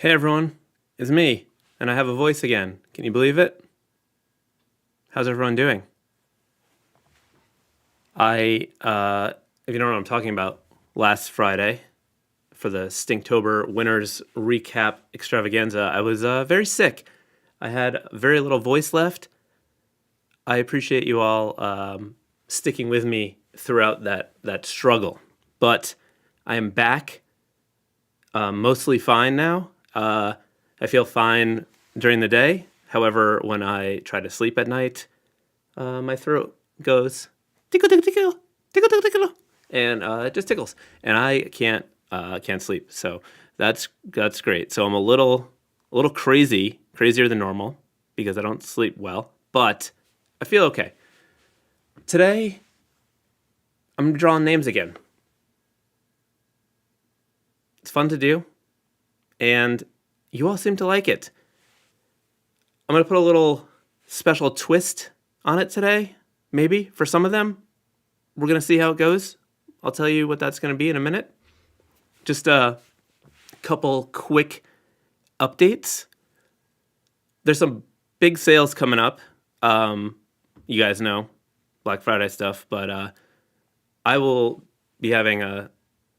Hey everyone, it's me, and I have a voice again. Can you believe it? How's everyone doing? If you don't know what I'm talking about, last Friday for the Stinktober Winners Recap Extravaganza, I was very sick. I had very little voice left. I appreciate you all sticking with me throughout that struggle, but I am back, mostly fine now. I feel fine during the day. However, when I try to sleep at night, my throat goes tickle tickle tickle tickle tickle tickle, and it just tickles, and I can't sleep. So that's great. So I'm a little crazier than normal because I don't sleep well, but I feel okay. Today, I'm drawing names again. It's fun to do, and you all seem to like it. I'm going to put a little special twist on it today, maybe, for some of them. We're going to see how it goes. I'll tell you what that's going to be in a minute. Just a couple quick updates. There's some big sales coming up. You guys know, Black Friday stuff, but I will be having a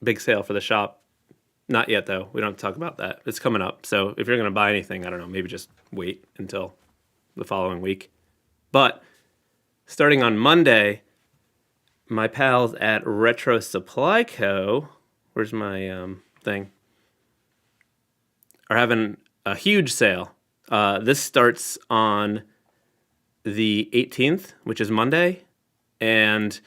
big sale for the shop. Not yet, though. We don't have to talk about that. It's coming up. So if you're going to buy anything, I don't know, maybe just wait until the following week. But starting on Monday, my pals at Retro Supply Co., where's my thing, are having a huge sale. This starts on the 18th, which is Monday, and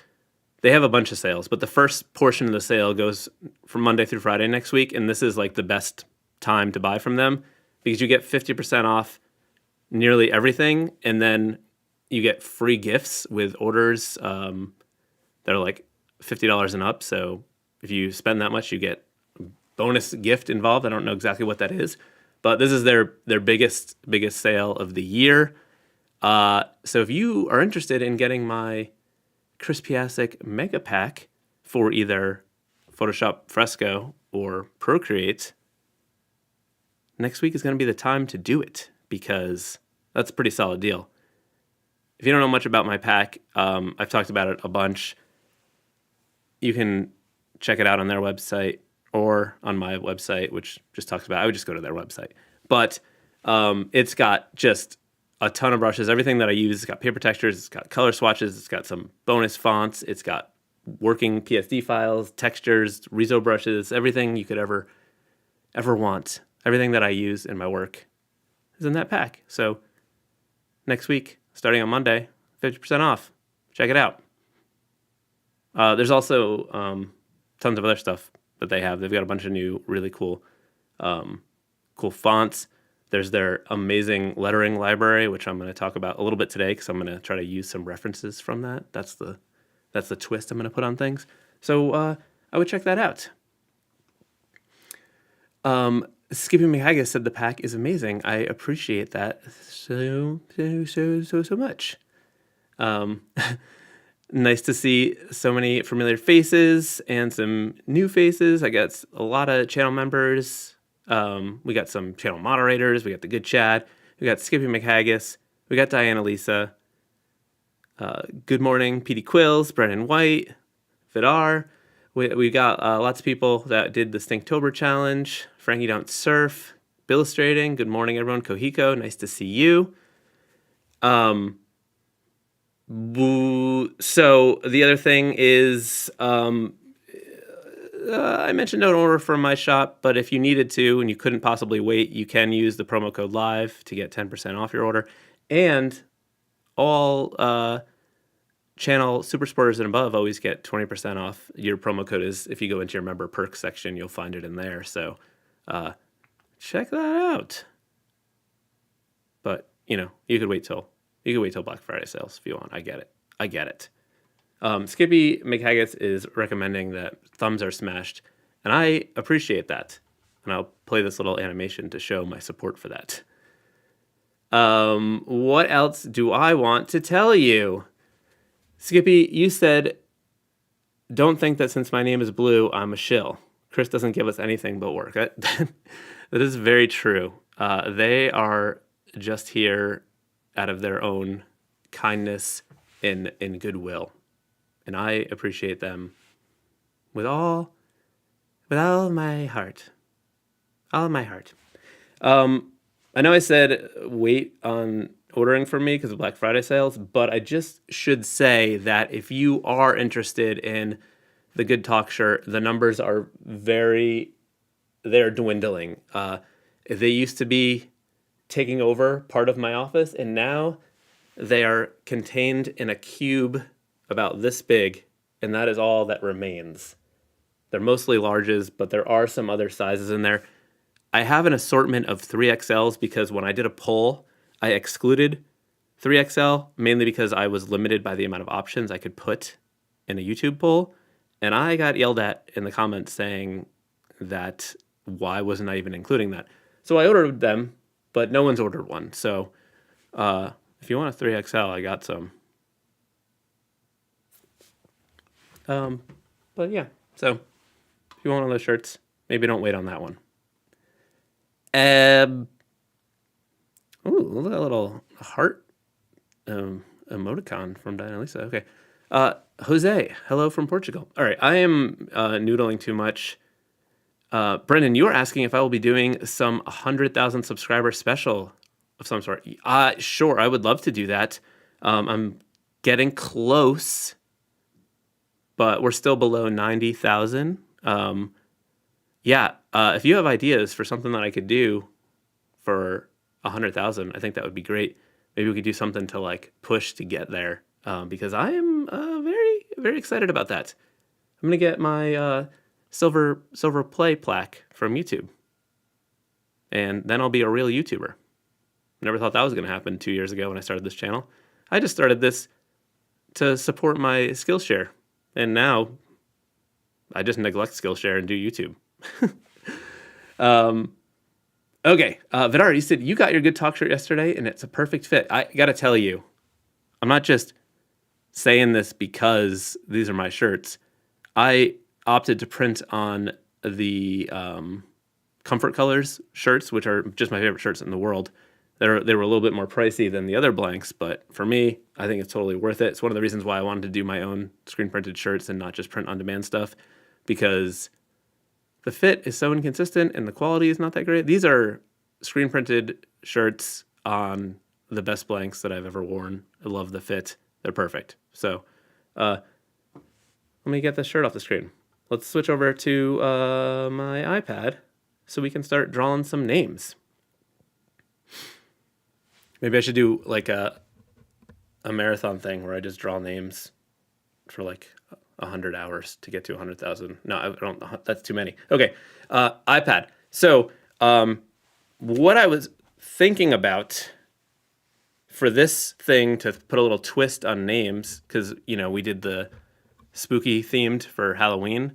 they have a bunch of sales, but the first portion of the sale goes from Monday through Friday next week, and this is like the best time to buy from them because you get 50% off nearly everything, and then you get free gifts with orders that are like $50 and up. So if you spend that much, you get a bonus gift involved. I don't know exactly what that is, but this is their biggest sale of the year. So if you are interested in getting my Chris Piascik Mega Pack for either Photoshop Fresco or Procreate, next week is going to be the time to do it because that's a pretty solid deal. If you don't know much about my pack, I've talked about it a bunch. You can check it out on their website or on my website, which just talks about, I would just go to their website. But it's got just a ton of brushes. Everything that I use, it's got paper textures, it's got color swatches, it's got some bonus fonts, it's got working PSD files, textures, Rezo brushes, everything you could ever want. Everything that I use in my work is in that pack. So next week, starting on Monday, 50% off. Check it out. There's also tons of other stuff that they have. They've got a bunch of new, really cool fonts. There's their amazing lettering library, which I'm going to talk about a little bit today because I'm going to try to use some references from that. That's the twist I'm going to put on things. So I would check that out. Skippy McHaggis said the pack is amazing. I appreciate that so much. Nice to see so many familiar faces and some new faces. I got a lot of channel members. We got some channel moderators. We got the good Chad. We got Skippy McHaggis. We got Diana Lisa. Good morning, PD Quills, Brennan White, Vidar. We got lots of people that did the Stinktober challenge. Frankie Don't Surf, Illustrating. Good morning, everyone. Kohiko, nice to see you. So the other thing is, I mentioned don't order from my shop, but if you needed to and you couldn't possibly wait, you can use the promo code LIVE to get 10% off your order. And all channel super supporters and above always get 20% off. Your promo code is, if you go into your member perks section, you'll find it in there. So check that out. But, you could wait till Black Friday sales if you want. I get it. Skippy McHaggis is recommending that thumbs are smashed, and I appreciate that. And I'll play this little animation to show my support for that. What else do I want to tell you? Skippy, you said, don't think that since my name is Blue, I'm a shill. Chris doesn't give us anything but work. That is very true. They are just here out of their own kindness and goodwill, and I appreciate them with all my heart, all my heart. I know I said wait on ordering from me because of Black Friday sales, but I just should say that if you are interested in the Good Talk shirt, the numbers are they're dwindling. They used to be taking over part of my office, and now they are contained in a cube about this big, and that is all that remains. They're mostly larges, but there are some other sizes in there. I have an assortment of 3XLs because when I did a poll, I excluded 3XL, mainly because I was limited by the amount of options I could put in a YouTube poll. And I got yelled at in the comments saying that why wasn't I even including that? So I ordered them, but no one's ordered one. So if you want a 3XL, I got some. But yeah, so if you want one of those shirts, maybe don't wait on that one. Ooh, look at that little heart emoticon from Diana Lisa. Okay. Jose, hello from Portugal. All right, I am noodling too much. Brendan, you were asking if I will be doing some 100,000 subscriber special of some sort. Sure, I would love to do that. I'm getting close, but we're still below 90,000. If you have ideas for something that I could do for 100,000, I think that would be great. Maybe we could do something to like push to get there, because I am very, very excited about that. I'm gonna get my silver play plaque from YouTube, and then I'll be a real YouTuber. Never thought that was gonna happen 2 years ago when I started this channel. I just started this to support my Skillshare, and now I just neglect Skillshare and do YouTube. Okay, Vidar, you said you got your Good Talk shirt yesterday, and it's a perfect fit. I gotta tell you, I'm not just saying this because these are my shirts. I opted to print on the Comfort Colors shirts, which are just my favorite shirts in the world. They were a little bit more pricey than the other blanks, but for me, I think it's totally worth it. It's one of the reasons why I wanted to do my own screen printed shirts and not just print on demand stuff, because the fit is so inconsistent and the quality is not that great. These are screen printed shirts on the best blanks that I've ever worn. I love the fit. They're perfect. So let me get this shirt off the screen. Let's switch over to my iPad so we can start drawing some names. Maybe I should do like a marathon thing where I just draw names for like 100 hours to get to 100,000. No, I don't. That's too many. Okay, iPad. So what I was thinking about for this thing to put a little twist on names, because we did the spooky themed for Halloween.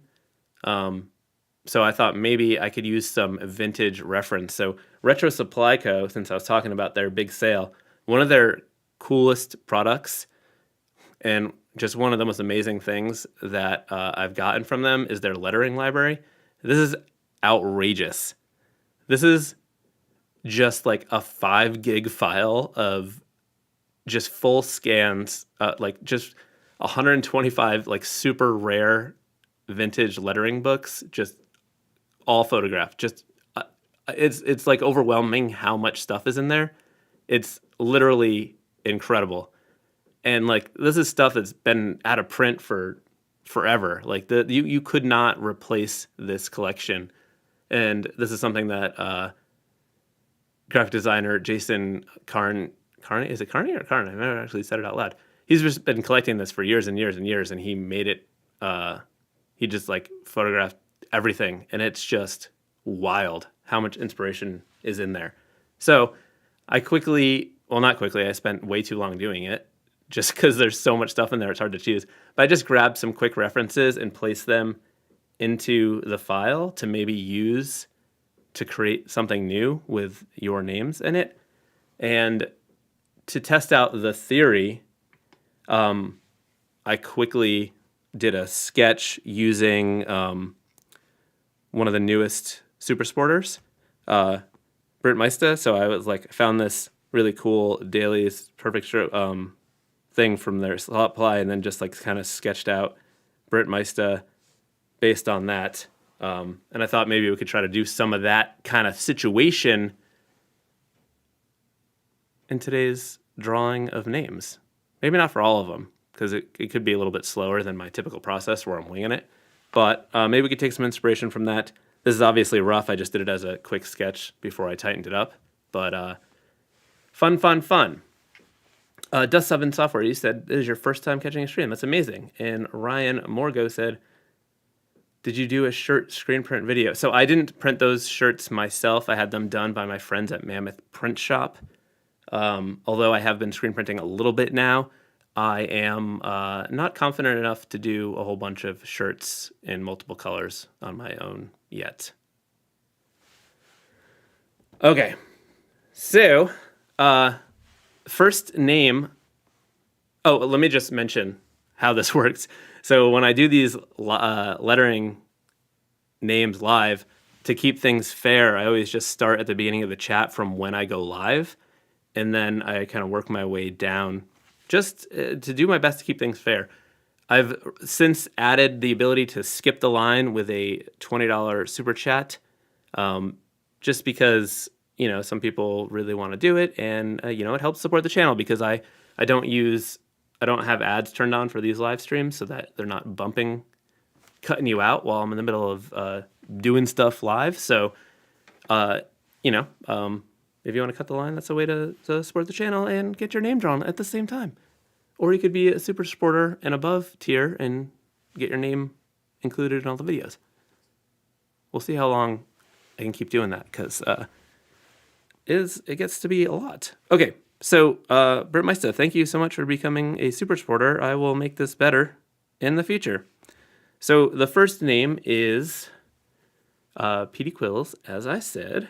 So I thought maybe I could use some vintage reference. So Retro Supply Co., since I was talking about their big sale, one of their coolest products and just one of the most amazing things that I've gotten from them is their lettering library. This is outrageous. This is just like a 5 gig file of just full scans, like just 125 like super rare vintage lettering books, just all photographed. Just it's like overwhelming how much stuff is in there. It's literally incredible. And like this is stuff that's been out of print for forever. Like you could not replace this collection. And this is something that graphic designer Jason Carney, is it Carney or Carney? I've never actually said it out loud. He's just been collecting this for years and years and years, and he made it. He just like photographed everything, and it's just wild how much inspiration is in there. So I spent way too long doing it, just because there's so much stuff in there, it's hard to choose. But I just grabbed some quick references and placed them into the file to maybe use to create something new with your names in it. And to test out the theory, I quickly did a sketch using one of the newest super sporters, Britt Meiste. So I was like, found this really cool Dailies perfect stroke thing from their supply, and then just like kind of sketched out Britt Meiste based on that. And I thought maybe we could try to do some of that kind of situation in today's drawing of names. Maybe not for all of them, because it could be a little bit slower than my typical process where I'm winging it. But maybe we could take some inspiration from that. This is obviously rough. I just did it as a quick sketch before I tightened it up. But fun, fun, fun. Dust7 Software, you said, this is your first time catching a stream. That's amazing. And Ryan Morgo said, did you do a shirt screen print video? So I didn't print those shirts myself. I had them done by my friends at Mammoth Print Shop. Although I have been screen printing a little bit now, I am not confident enough to do a whole bunch of shirts in multiple colors on my own yet. Okay, so first name. Oh, let me just mention how this works. So when I do these lettering names live, to keep things fair, I always just start at the beginning of the chat from when I go live, and then I kind of work my way down just to do my best to keep things fair. I've since added the ability to skip the line with a $20 super chat, just because, you know, some people really want to do it, and you know, it helps support the channel because I don't have ads turned on for these live streams so that they're not cutting you out while I'm in the middle of doing stuff live. So, you know, if you want to cut the line, that's a way to support the channel and get your name drawn at the same time. Or you could be a super supporter and above tier and get your name included in all the videos. We'll see how long I can keep doing that, because it gets to be a lot. Okay, so Britt Meiste, thank you so much for becoming a super supporter. I will make this better in the future. So the first name is Petey Quills, as I said,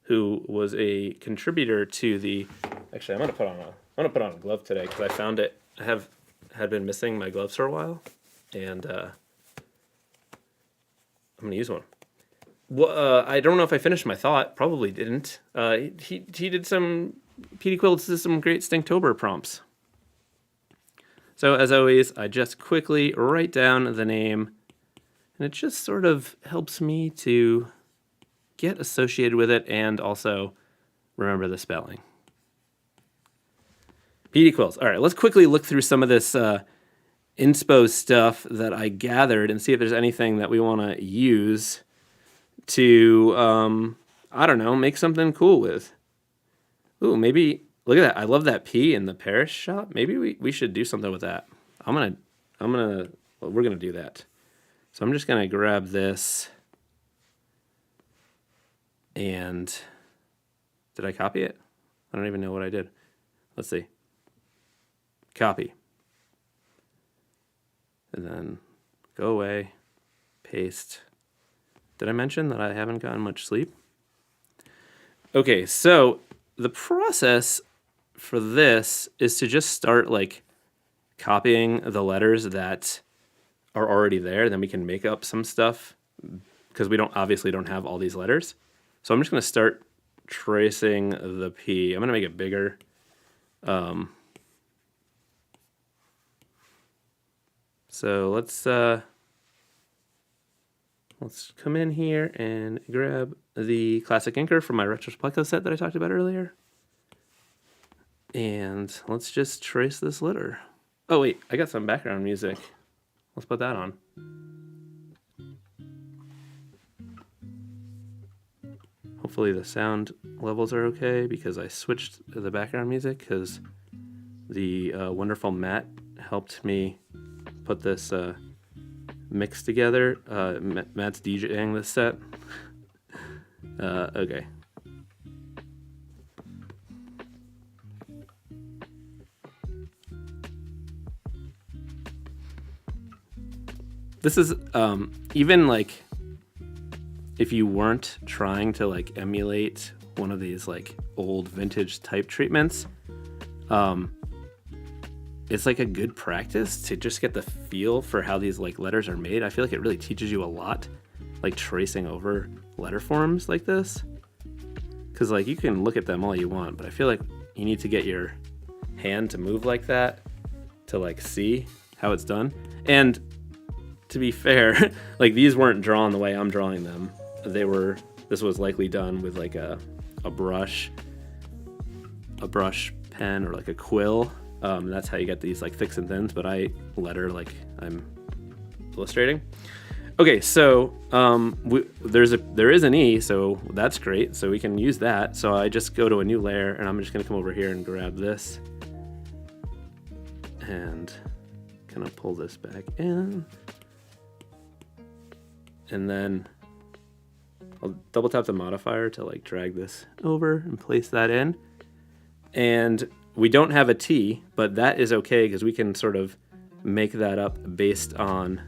who was a contributor to the. Actually, I'm gonna put on a glove today because I found it. I had been missing my gloves for a while, and I'm gonna use one. Well, I don't know if I finished my thought. Probably didn't. He did some. Petey Quills did some great Stinktober prompts. So as always, I just quickly write down the name, and it just sort of helps me to get associated with it and also remember the spelling. Petey Quills. All right, let's quickly look through some of this inspo stuff that I gathered and see if there's anything that we want to use to, I don't know, make something cool with. Ooh, maybe, look at that. I love that P in the Paris shop. Maybe we should do something with that. We're gonna do that. So I'm just gonna grab this, and did I copy it? I don't even know what I did. Let's see. Copy. And then go away, paste. Did I mention that I haven't gotten much sleep? Okay, so the process for this is to just start like copying the letters that are already there. Then we can make up some stuff because we obviously don't have all these letters. So I'm just going to start tracing the P. I'm going to make it bigger. So let's come in here and grab the classic inker from my Retro Pleco set that I talked about earlier. And let's just trace this letter. Oh wait, I got some background music. Let's put that on. Hopefully the sound levels are okay because I switched the background music because the wonderful Matt helped me put this mix together. Matt's DJing this set. Okay. This is even like if you weren't trying to like emulate one of these like old vintage type treatments, it's like a good practice to just get the feel for how these like letters are made. I feel like it really teaches you a lot. like tracing over letter forms like this, because like you can look at them all you want, but I feel like you need to get your hand to move like that to like see how it's done. And to be fair, like these weren't drawn the way I'm drawing them. This was likely done with like a brush pen or like a quill. That's how you get these like thicks and thins, but I letter like I'm illustrating. Okay, so there is an E, so that's great. So we can use that. So I just go to a new layer, and I'm just gonna come over here and grab this and kind of pull this back in, and then I'll double tap the modifier to like drag this over and place that in. And we don't have a T, but that is okay because we can sort of make that up based on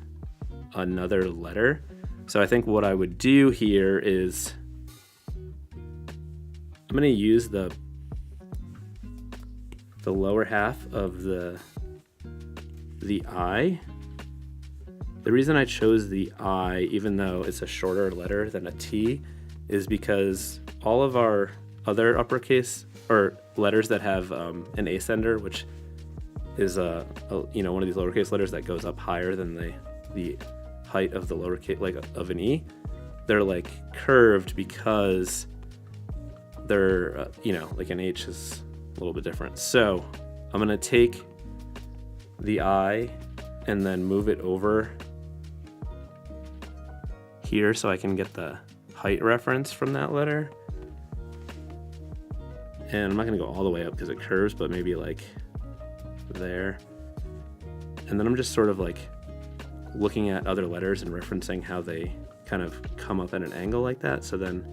another letter. So I think what I would do here is I'm going to use the lower half of the I. The reason I chose the I, even though it's a shorter letter than a T, is because all of our other uppercase or letters that have an ascender, which is one of these lowercase letters that goes up higher than the height of the lowercase, like of an E, they're like curved because they're like an H is a little bit different. So I'm gonna take the I and then move it over here so I can get the height reference from that letter. And I'm not gonna go all the way up because it curves, but maybe like there. And then I'm just sort of like looking at other letters and referencing how they kind of come up at an angle like that. So then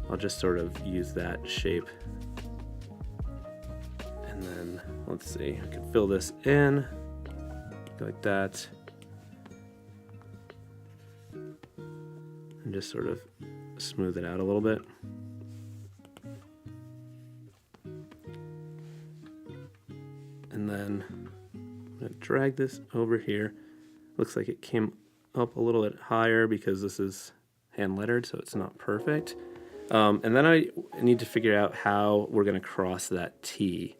I'll just sort of use that shape. And then let's see, I can fill this in like that. And just sort of smooth it out a little bit. And then I'm gonna drag this over here. Looks like it came up a little bit higher because this is hand lettered, so it's not perfect. And then I need to figure out how we're gonna cross that T.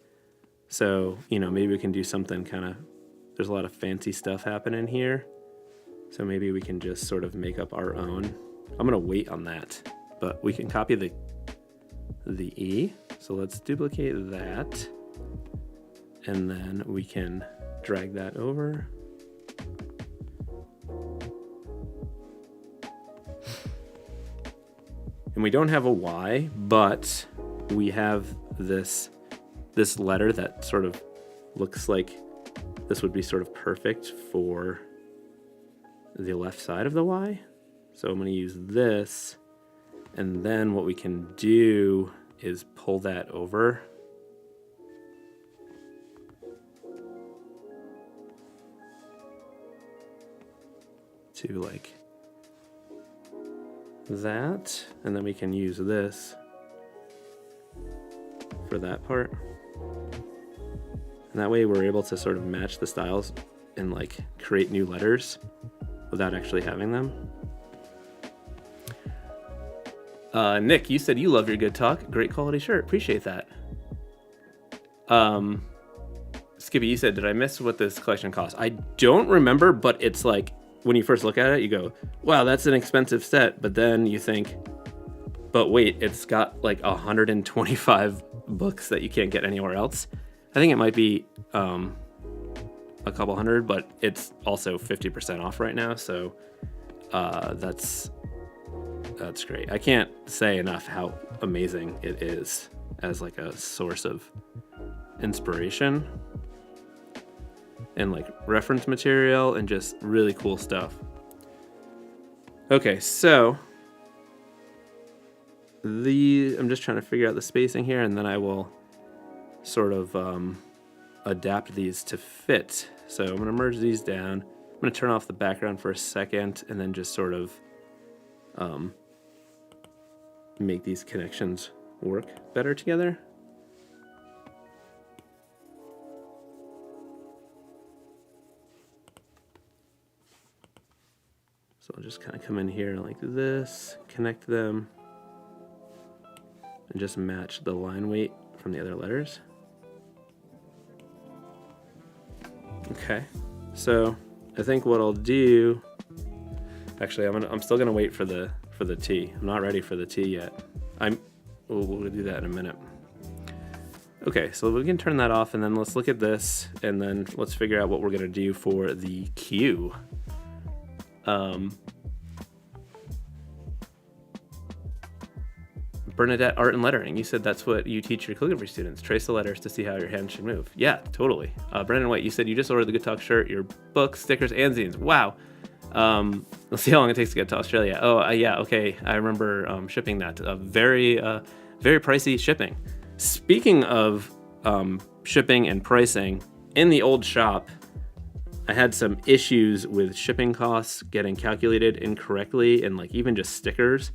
So, maybe we can do something there's a lot of fancy stuff happening here. So maybe we can just sort of make up our own. I'm gonna wait on that, but we can copy the E. So let's duplicate that. And then we can drag that over. And we don't have a Y, but we have this letter that sort of looks like this would be sort of perfect for the left side of the Y. So I'm going to use this, and then what we can do is pull that over. To like that, and then we can use this for that part. And that way we're able to sort of match the styles and like create new letters without actually having them. Nick, you said you love your good talk. Great quality shirt. Appreciate that. Skippy, you said, did I miss what this collection costs? I don't remember, but it's like, when you first look at it, you go, wow, that's an expensive set. But then you think, but wait, it's got like 125 books that you can't get anywhere else. I think it might be a couple hundred, but it's also 50% off right now. So that's great. I can't say enough how amazing it is as like a source of inspiration and like reference material and just really cool stuff. Okay, so I'm just trying to figure out the spacing here, and then I will sort of adapt these to fit. So I'm going to merge these down. I'm going to turn off the background for a second and then just sort of make these connections work better together. So I'll I'll just kind of come in here like this, connect them, and just match the line weight from the other letters. Okay, so I think what I'll do, actually I'm still gonna wait for the T. I'm not ready for the T yet. We'll do that in a minute. Okay, so we can turn that off, and then let's look at this, and then let's figure out what we're gonna do for the Q. Bernadette, art and lettering. You said that's what you teach your calligraphy students. Trace the letters to see how your hand should move. Yeah, totally. Brandon White, you said you just ordered the Good Talk shirt, your books, stickers, and zines. Wow. Let's see how long it takes to get to Australia. Oh, yeah, okay. I remember shipping that. Very pricey shipping. Speaking of shipping and pricing, in the old shop, I had some issues with shipping costs getting calculated incorrectly, and like even just stickers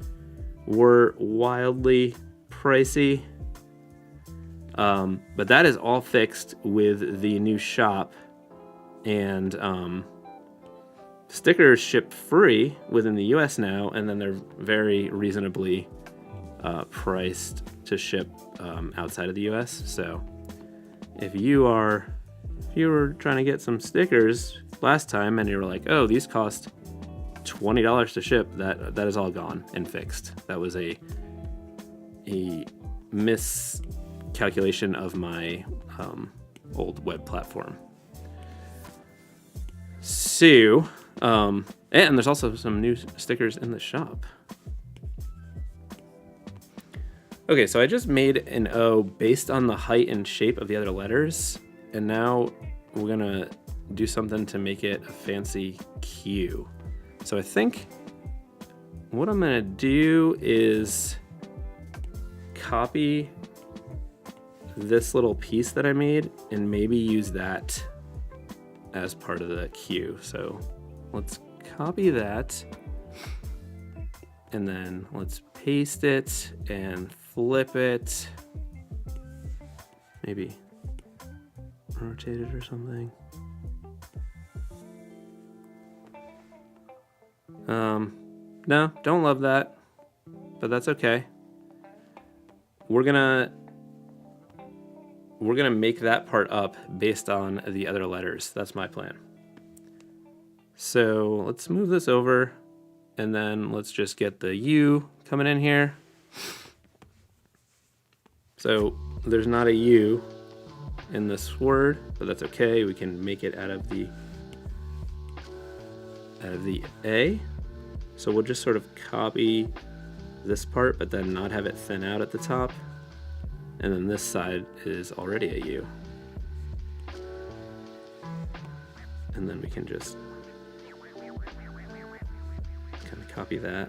were wildly pricey. But that is all fixed with the new shop, and stickers ship free within the US now, and then they're very reasonably priced to ship outside of the US. So if you were trying to get some stickers last time and you were like, oh, these cost $20 to ship, that is all gone and fixed. That was a miscalculation of my old web platform. So, and there's also some new stickers in the shop. Okay, so I just made an O based on the height and shape of the other letters, and now we're gonna do something to make it a fancy Q. So I think what I'm gonna do is copy this little piece that I made and maybe use that as part of the Q. So let's copy that, and then let's paste it and flip it, maybe rotate it or something. No, don't love that, but that's okay. We're gonna make that part up based on the other letters. That's my plan. So let's move this over, and then let's just get the U coming in here. So there's not a U in this word, but that's okay. We can make it out of the A. So we'll just sort of copy this part, but then not have it thin out at the top. And then this side is already a U. And then we can just kind of copy that.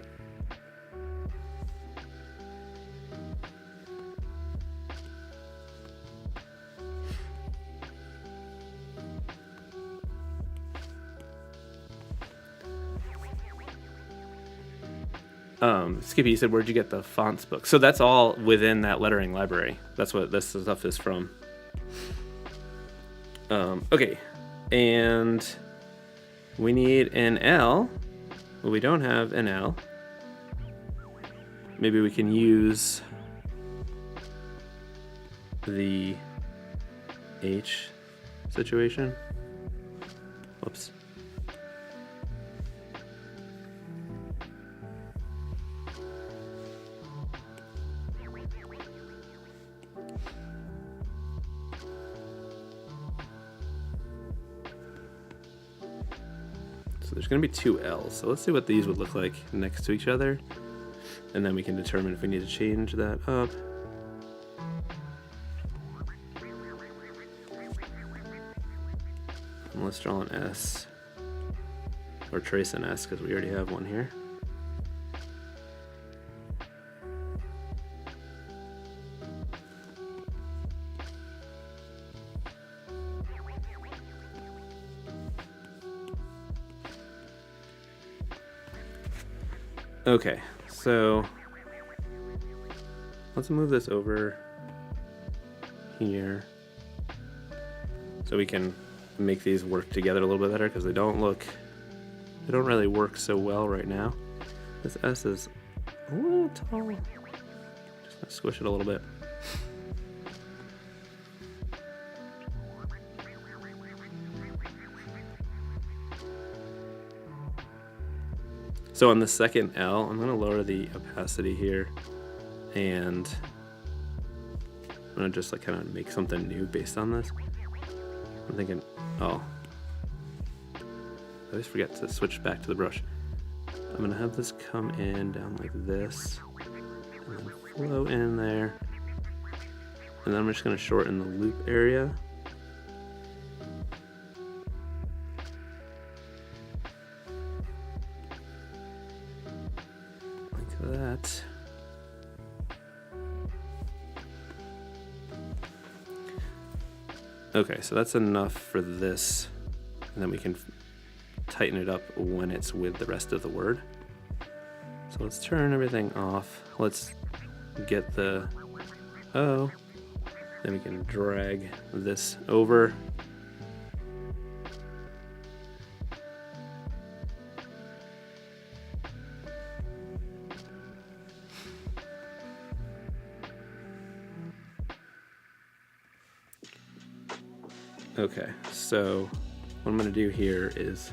Skippy, you said, where'd you get the fonts book? So that's all within that lettering library. That's what this stuff is from. Okay, and we need an L. Well, we don't have an L. Maybe we can use the H situation. Whoops. So there's going to be two L's. So let's see what these would look like next to each other. And then we can determine if we need to change that up. And let's draw an S. Or trace an S, because we already have one here. Okay, so let's move this over here so we can make these work together a little bit better, because they don't look They don't really work so well right now. This S is a little tall. Just gonna squish it a little bit. So on the second L, I'm gonna lower the opacity here, and I'm gonna just like kind of make something new based on this. I'm thinking, oh, I always forget to switch back to the brush. I'm gonna have this come in down like this, and then flow in there, and then I'm just gonna shorten the loop area. Like that. Okay, so that's enough for this, and then we can tighten it up when it's with the rest of the word. So let's turn everything off. Let's get the O, then we can drag this over. Okay, so what I'm gonna do here is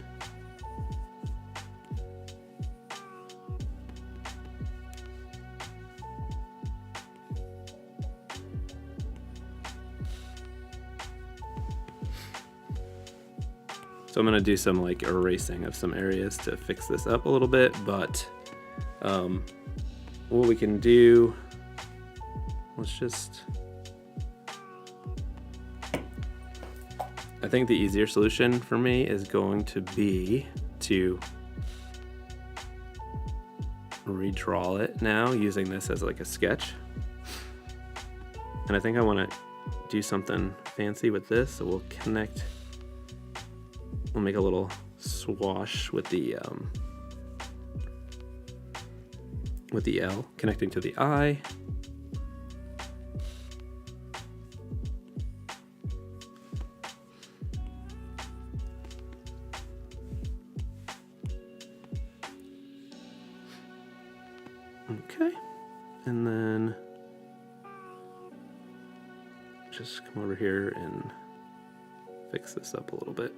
I'm gonna do some like erasing of some areas to fix this up a little bit, but what we can do, let's just, I think the easier solution for me is going to be to redraw it now using this as like a sketch. And I think I want to do something fancy with this, so we'll connect, we'll make a little swash with the L connecting to the I. Okay, and then just come over here and fix this up a little bit.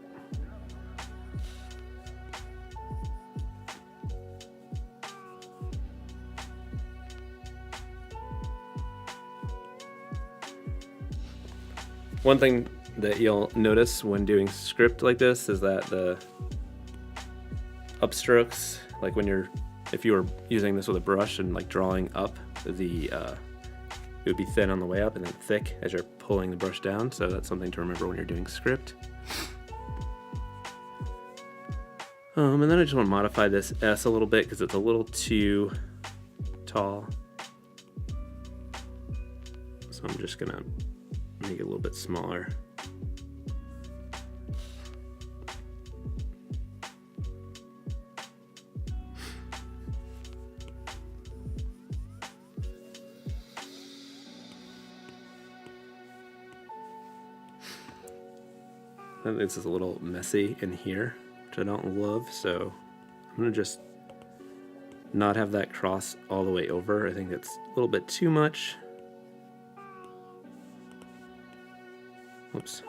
One thing that you'll notice when doing script like this is that the upstrokes, like if you were using this with a brush and like drawing up, it would be thin on the way up and then thick as you're pulling the brush down. So that's something to remember when you're doing script. And then I just want to modify this S a little bit because it's a little too tall. So I'm just gonna make it a little bit smaller. I think this is a little messy in here, which I don't love, so I'm gonna just not have that cross all the way over. I think it's a little bit too much. Oops.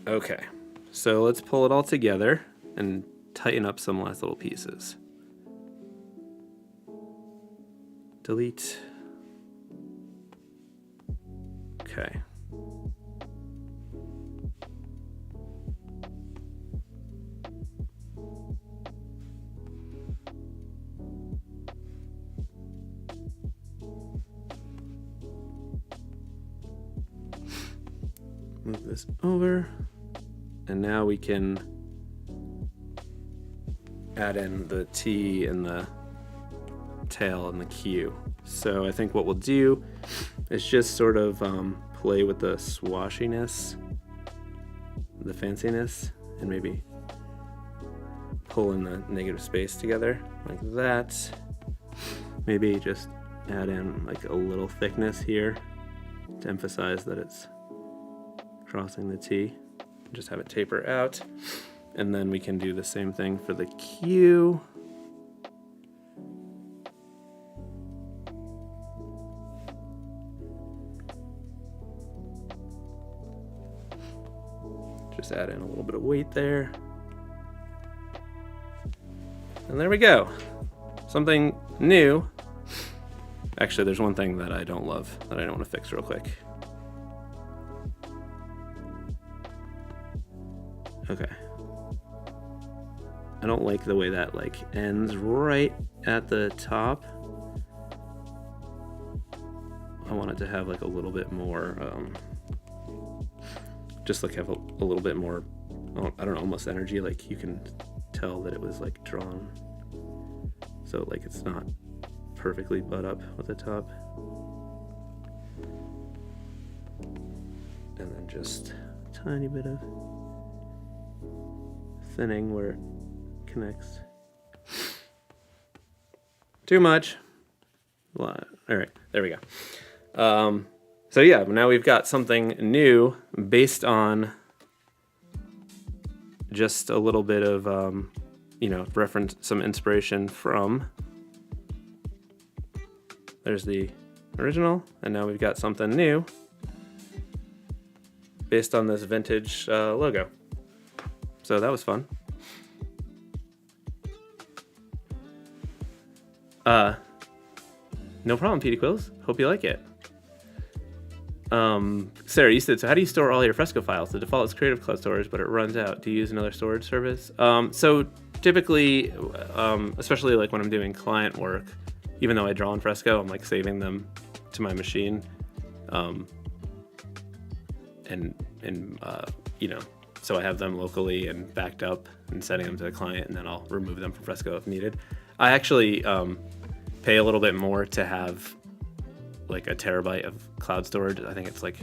Okay, so let's pull it all together and tighten up some last little pieces. Delete. Okay. Move this over, and now we can add in the T and the tail and the Q. So I think what we'll do is just sort of play with the swashiness, the fanciness, and maybe pull in the negative space together like that. Maybe just add in like a little thickness here to emphasize that it's crossing the T. Just have it taper out. And then we can do the same thing for the Q. Just add in a little bit of weight there. And there we go. Something new. Actually, there's one thing that I don't love that I don't want to fix real quick. Okay. I don't like the way that like ends right at the top. I want it to have like a little bit more, just like have a little bit more, I don't know, almost energy. Like you can tell that it was like drawn. So like it's not perfectly butt up with the top. And then just a tiny bit of thinning where it connects. Too much. All right, there we go. So yeah, now we've got something new based on just a little bit of, you know, reference, some inspiration from. There's the original, and now we've got something new based on this vintage logo. So that was fun. No problem, Petey Quills. Hope you like it. Sarah, you said, so how do you store all your Fresco files? The default is Creative Cloud storage, but it runs out. Do you use another storage service? So typically, especially like when I'm doing client work, even though I draw in Fresco, I'm like saving them to my machine. You know, so I have them locally and backed up and sending them to the client, and then I'll remove them from Fresco if needed. I actually pay a little bit more to have like a terabyte of cloud storage. I think it's like,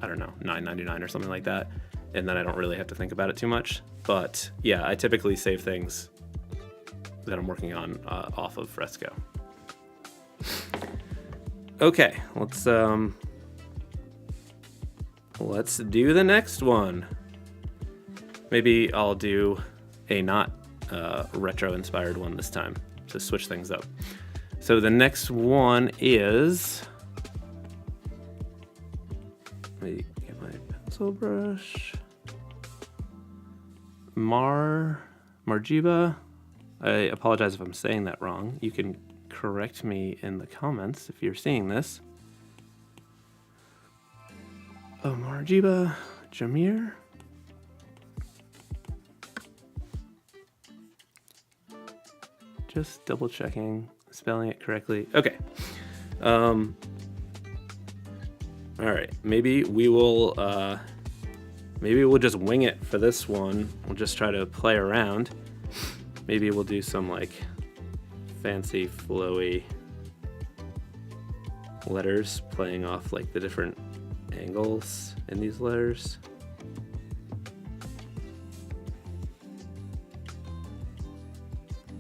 I don't know, $9.99 or something like that. And then I don't really have to think about it too much. But yeah, I typically save things that I'm working on off of Fresco. Okay, let's do the next one. Maybe I'll do a not retro inspired one this time to switch things up. So the next one is, let me get my pencil brush. Margiba. I apologize if I'm saying that wrong. You can correct me in the comments if you're seeing this. Oh, Margiba Jamir. Just double checking, spelling it correctly. Okay. All right. Maybe we'll just wing it for this one. We'll just try to play around. Maybe we'll do some like fancy flowy letters playing off like the different angles in these letters.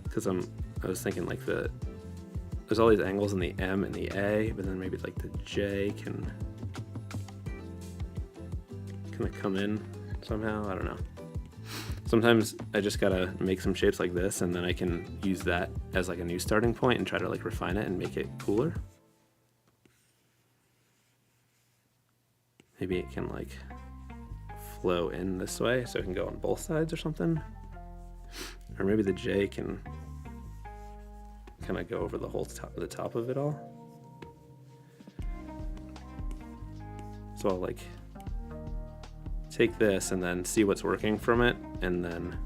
Because I was thinking like there's all these angles in the M and the A, but then maybe like the J can kind of come in somehow. I don't know. Sometimes I just gotta make some shapes like this, and then I can use that as like a new starting point and try to like refine it and make it cooler. Maybe it can like flow in this way so it can go on both sides or something. Or maybe the J can kind of go over the whole top of it all. So I'll like take this and then see what's working from it, and then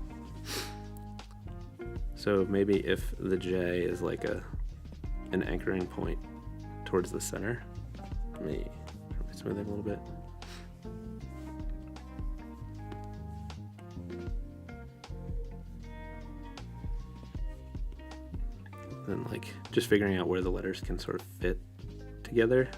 so maybe if the J is like an anchoring point towards the center, let me smooth it a little bit. Then like just figuring out where the letters can sort of fit together.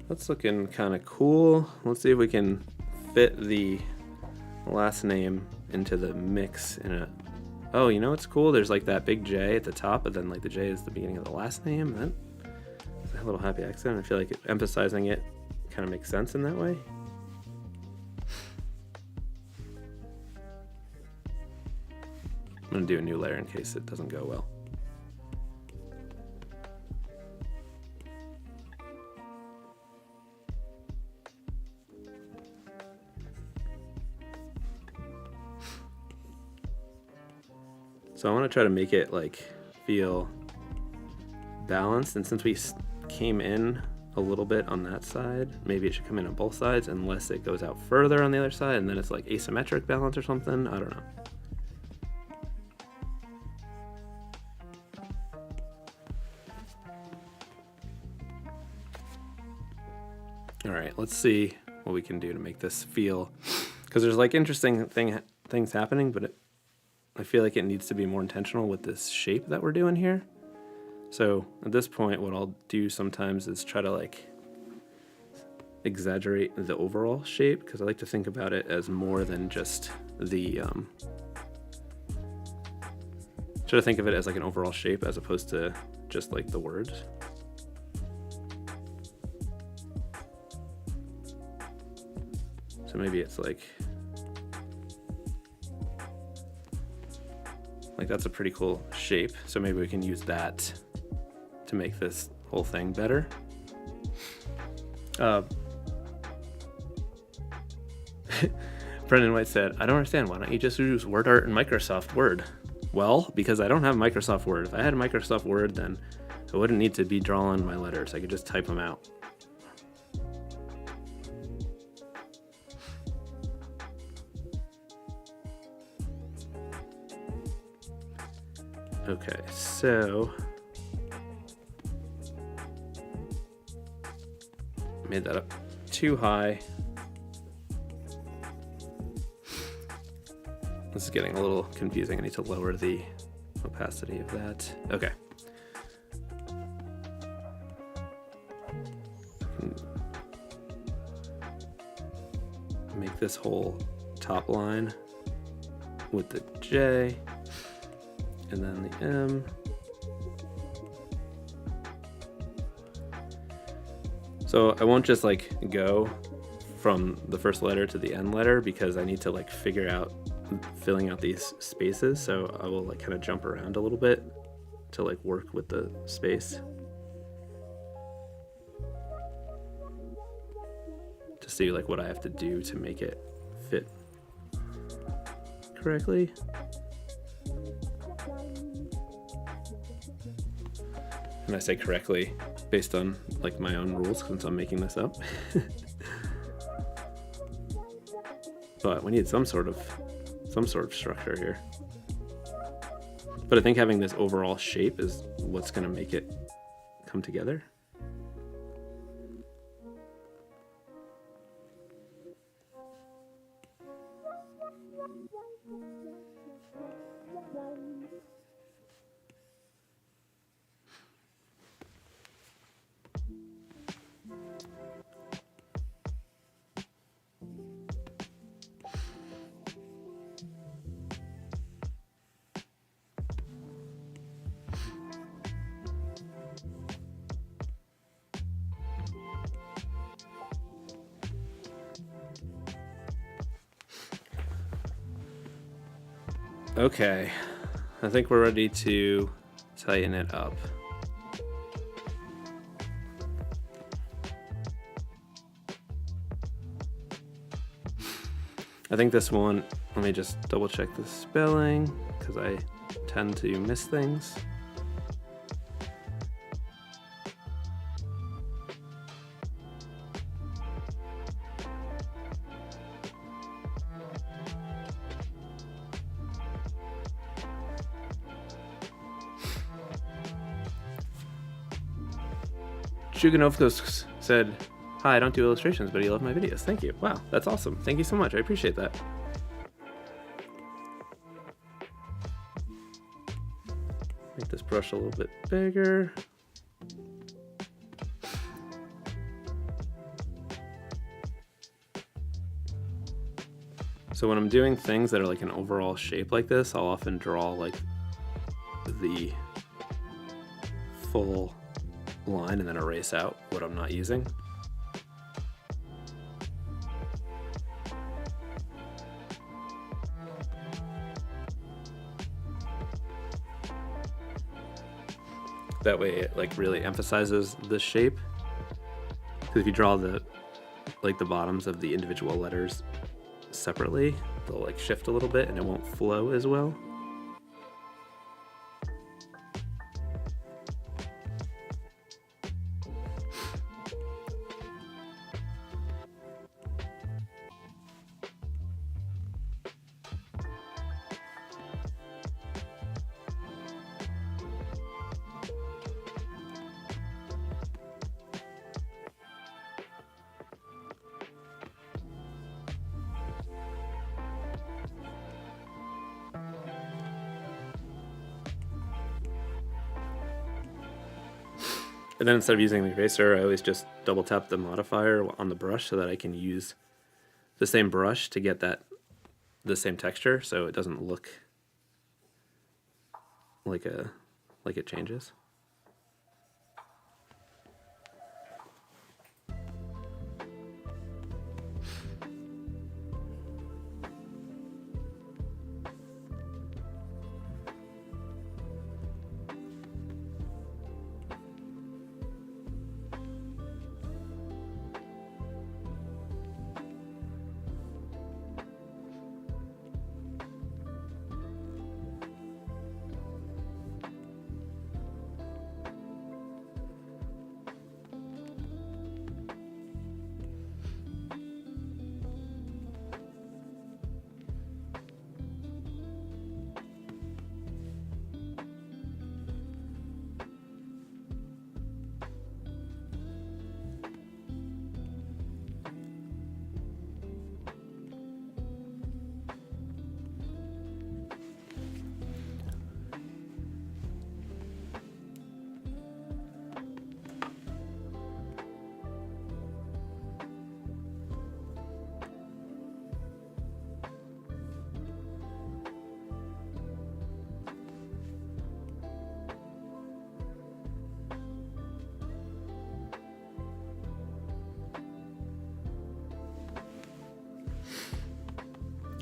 That's looking kind of cool. Let's see if we can fit the last name into the mix in a... Oh, you know what's cool? There's like that big J at the top, but then like the J is the beginning of the last name. That is a little happy accident. I feel like emphasizing it kind of makes sense in that way. I'm gonna do a new layer in case it doesn't go well. So I want to try to make it like feel balanced, and since we came in a little bit on that side, maybe it should come in on both sides unless it goes out further on the other side and then it's like asymmetric balance or something. I don't know. All right, let's see what we can do to make this feel, because there's like interesting things happening, but I feel like it needs to be more intentional with this shape that we're doing here. So at this point, what I'll do sometimes is try to like exaggerate the overall shape, because I like to think about it as more than just the, try to think of it as like an overall shape as opposed to just like the words. So maybe it's like that's a pretty cool shape. So maybe we can use that to make this whole thing better. Brendan White said, I don't understand. Why don't you just use Word Art in Microsoft Word? Well, because I don't have Microsoft Word. If I had Microsoft Word, then I wouldn't need to be drawing my letters. I could just type them out. Okay, so made that up too high. This is getting a little confusing. I need to lower the opacity of that. Okay. Make this whole top line with the J. And then the M. So I won't just like go from the first letter to the end letter, because I need to like figure out filling out these spaces. So I will like kind of jump around a little bit to like work with the space to see like what I have to do to make it fit correctly. And I say correctly based on like my own rules, since I'm making this up. But we need some sort of structure here. But I think having this overall shape is what's going to make it come together. Okay, I think we're ready to tighten it up. I think this one, let me just double check the spelling, because I tend to miss things. Shuganovkos said, hi, I don't do illustrations, but you love my videos. Thank you. Wow, that's awesome. Thank you so much. I appreciate that. Make this brush a little bit bigger. So when I'm doing things that are like an overall shape like this, I'll often draw like the full line and then erase out what I'm not using. That way it like really emphasizes the shape. Because if you draw the bottoms of the individual letters separately, they'll like shift a little bit and it won't flow as well. And then instead of using the eraser, I always just double tap the modifier on the brush so that I can use the same brush to get the same texture, so it doesn't look like it changes.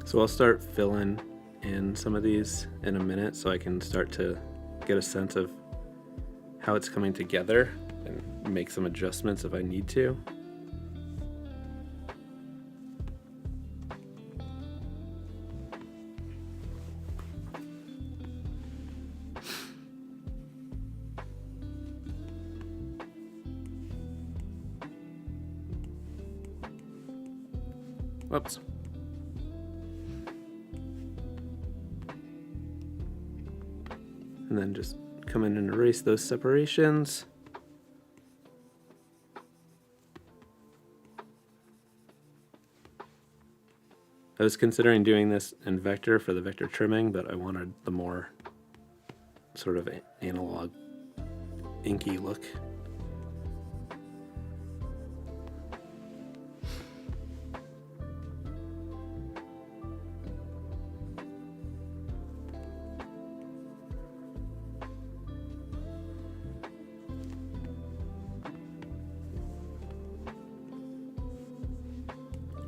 So I'll start filling in some of these in a minute so I can start to get a sense of how it's coming together and make some adjustments if I need to. Whoops. And then just come in and erase those separations. I was considering doing this in vector for the vector trimming, but I wanted the more sort of analog, inky look.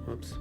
Whoops.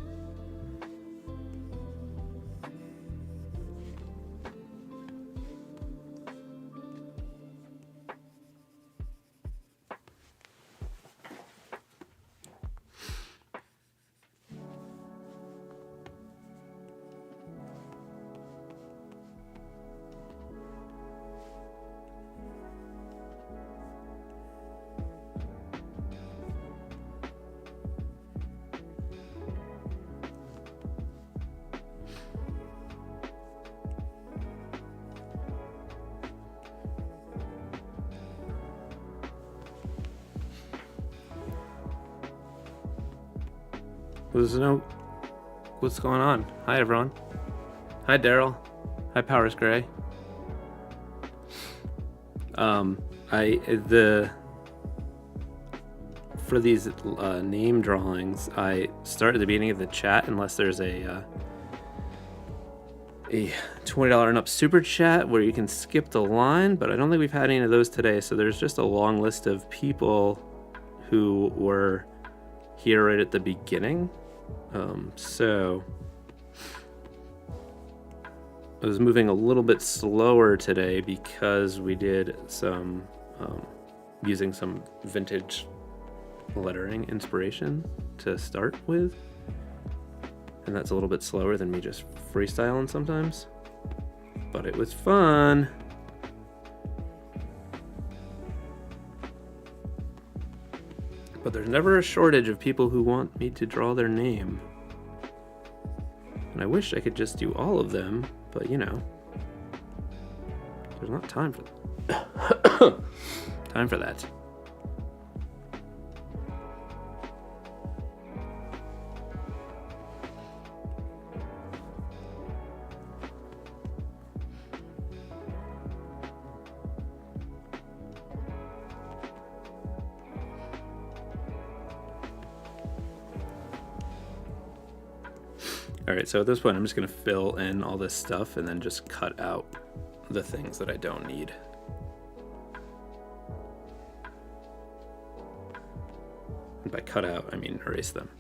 What's going on? Hi everyone. Hi Daryl. Hi Powers Gray. For these name drawings, I start at the beginning of the chat unless there's a a $20 and up super chat where you can skip the line, but I don't think we've had any of those today. So there's just a long list of people who were here right at the beginning. So I was moving a little bit slower today because we did some using some vintage lettering inspiration to start with, and that's a little bit slower than me just freestyling sometimes, but it was fun. But there's never a shortage of people who want me to draw their name, and I wish I could just do all of them, but you know, there's not time for time for that. All right, so at this point, I'm just gonna fill in all this stuff and then just cut out the things that I don't need. And by cut out, I mean erase them.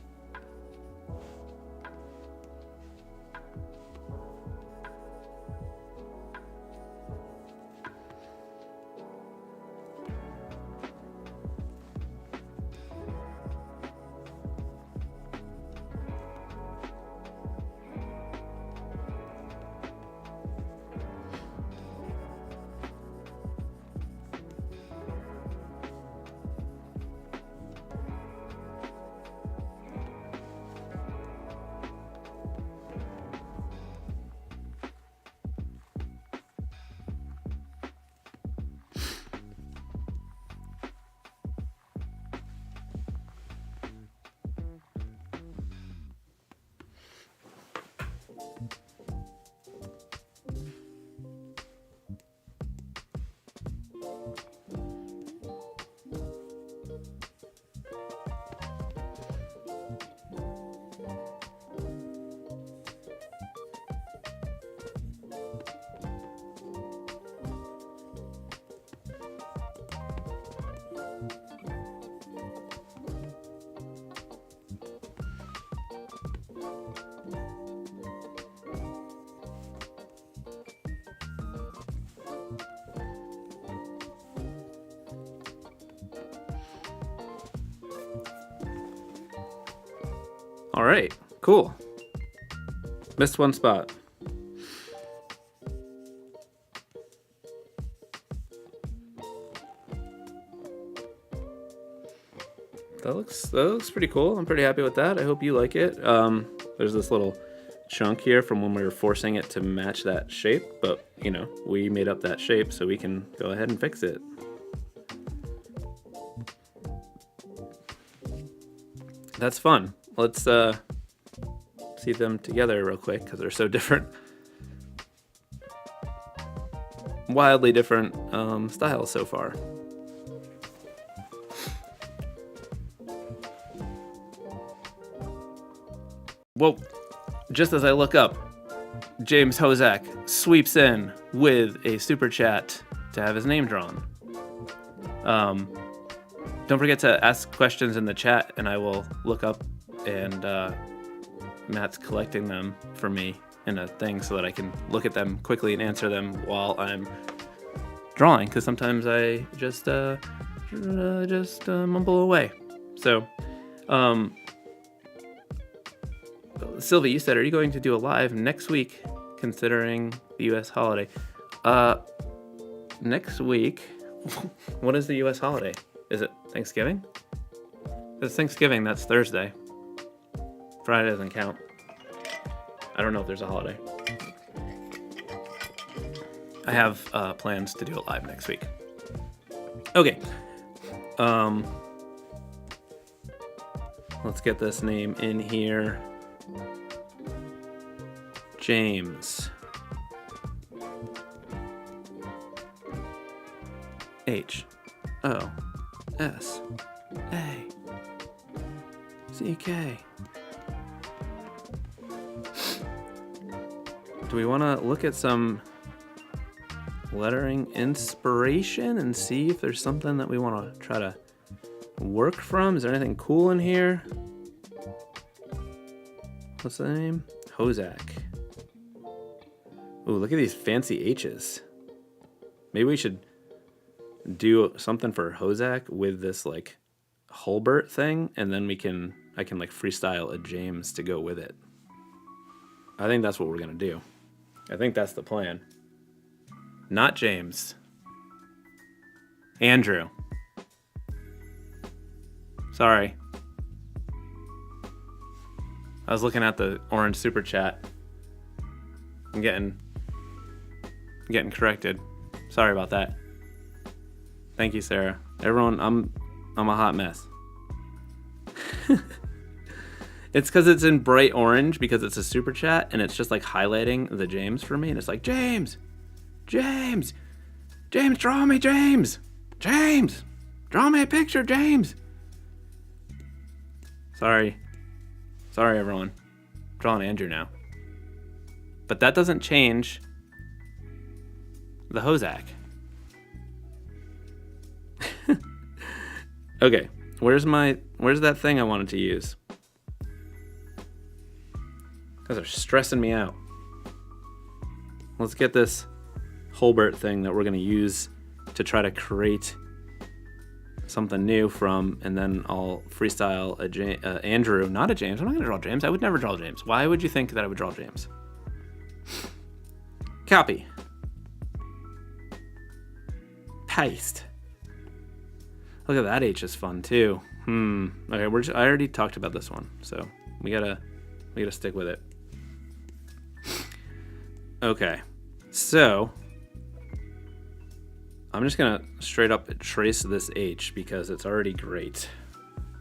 All right, cool. Missed one spot. That looks pretty cool. I'm pretty happy with that. I hope you like it. There's this little chunk here from when we were forcing it to match that shape, but you know, we made up that shape, so we can go ahead and fix it. That's fun. Let's see them together real quick because they're so different. Wildly different styles so far. Well, just as I look up, James Hozak sweeps in with a super chat to have his name drawn. Don't forget to ask questions in the chat, and I will look up, and Matt's collecting them for me in a thing so that I can look at them quickly and answer them while I'm drawing, because sometimes I just mumble away. So, Sylvie, you said, are you going to do a live next week, considering the U.S. holiday? Next week, what is the U.S. holiday? Is it Thanksgiving? If it's Thanksgiving, that's Thursday. Friday doesn't count. I don't know if there's a holiday. I have plans to do it live next week. Okay. Let's get this name in here. James. H-O-S-A-C-K. do we want to look at some lettering inspiration and see if there's something that we want to try to work from? Is there anything cool in here? What's the name? Hozak. Ooh, look at these fancy H's. Maybe we should do something for Hozak with this like Hulbert thing, and then I can like freestyle a James to go with it. I think that's what we're gonna do. I think that's the plan. Not James. Andrew. Sorry. I was looking at the orange super chat. I'm getting corrected. Sorry about that. Thank you, Sarah. Everyone, I'm a hot mess. It's because it's in bright orange because it's a super chat and it's just like highlighting the James for me, and it's like, James, draw me, James, draw me a picture, James. Sorry, everyone. I'm drawing Andrew now. But that doesn't change the Hozak. Okay, where's that thing I wanted to use? Guys are stressing me out. Let's get this Hulbert thing that we're gonna use to try to create something new from, and then I'll freestyle a Andrew, not a James. I'm not gonna draw James. I would never draw James. Why would you think that I would draw James? Copy. Paste. Look at that H is fun too. Okay, I already talked about this one, so we gotta stick with it. Okay, so I'm just gonna straight up trace this H because it's already great.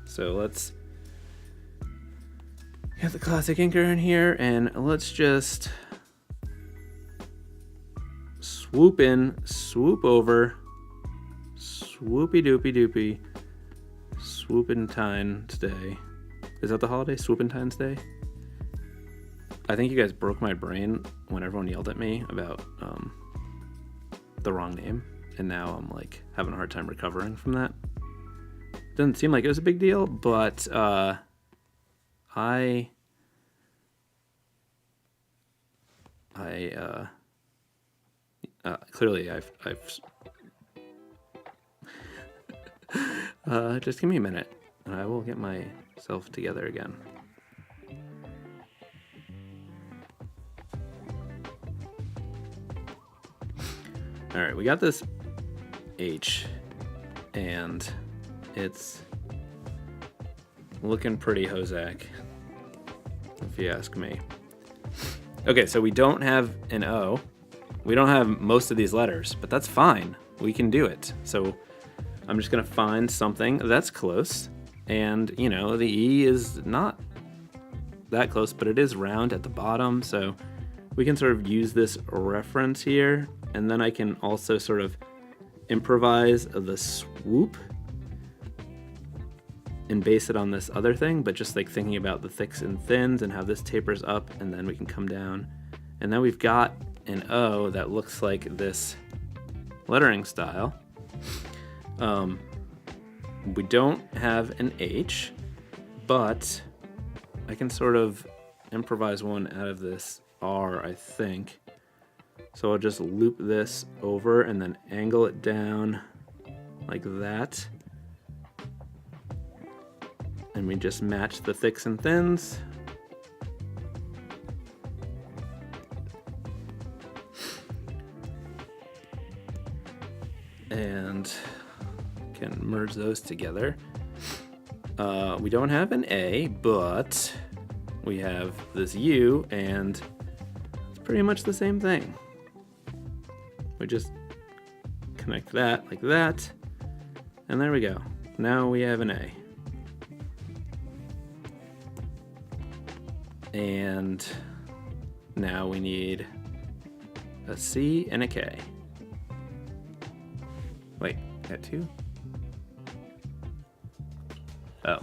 So let's get the classic inker in here, and let's just swoop in, swoop over, swoopy doopy doopy, Swoopentine's Day. Is that the holiday? Swoopentine's Day? I think you guys broke my brain when everyone yelled at me about the wrong name, and now I'm like having a hard time recovering from that. Doesn't seem like it was a big deal, but clearly I've just give me a minute and I will get myself together again. All right, we got this H and it's looking pretty Hozak, if you ask me. Okay, so we don't have an O. We don't have most of these letters, but that's fine. We can do it. So I'm just gonna find something that's close. And you know, the E is not that close, but it is round at the bottom. So we can sort of use this reference here. And then I can also sort of improvise the swoop and base it on this other thing, but just like thinking about the thicks and thins and how this tapers up, and then we can come down. And then we've got an O that looks like this lettering style. We don't have an H, but I can sort of improvise one out of this R, I think. So I'll just loop this over and then angle it down like that. And we just match the thicks and thins. And can merge those together. We don't have an A, but we have this U, and it's pretty much the same thing. We just connect that like that, and there we go. Now we have an A. And now we need a C and a K. Wait, got two? Oh.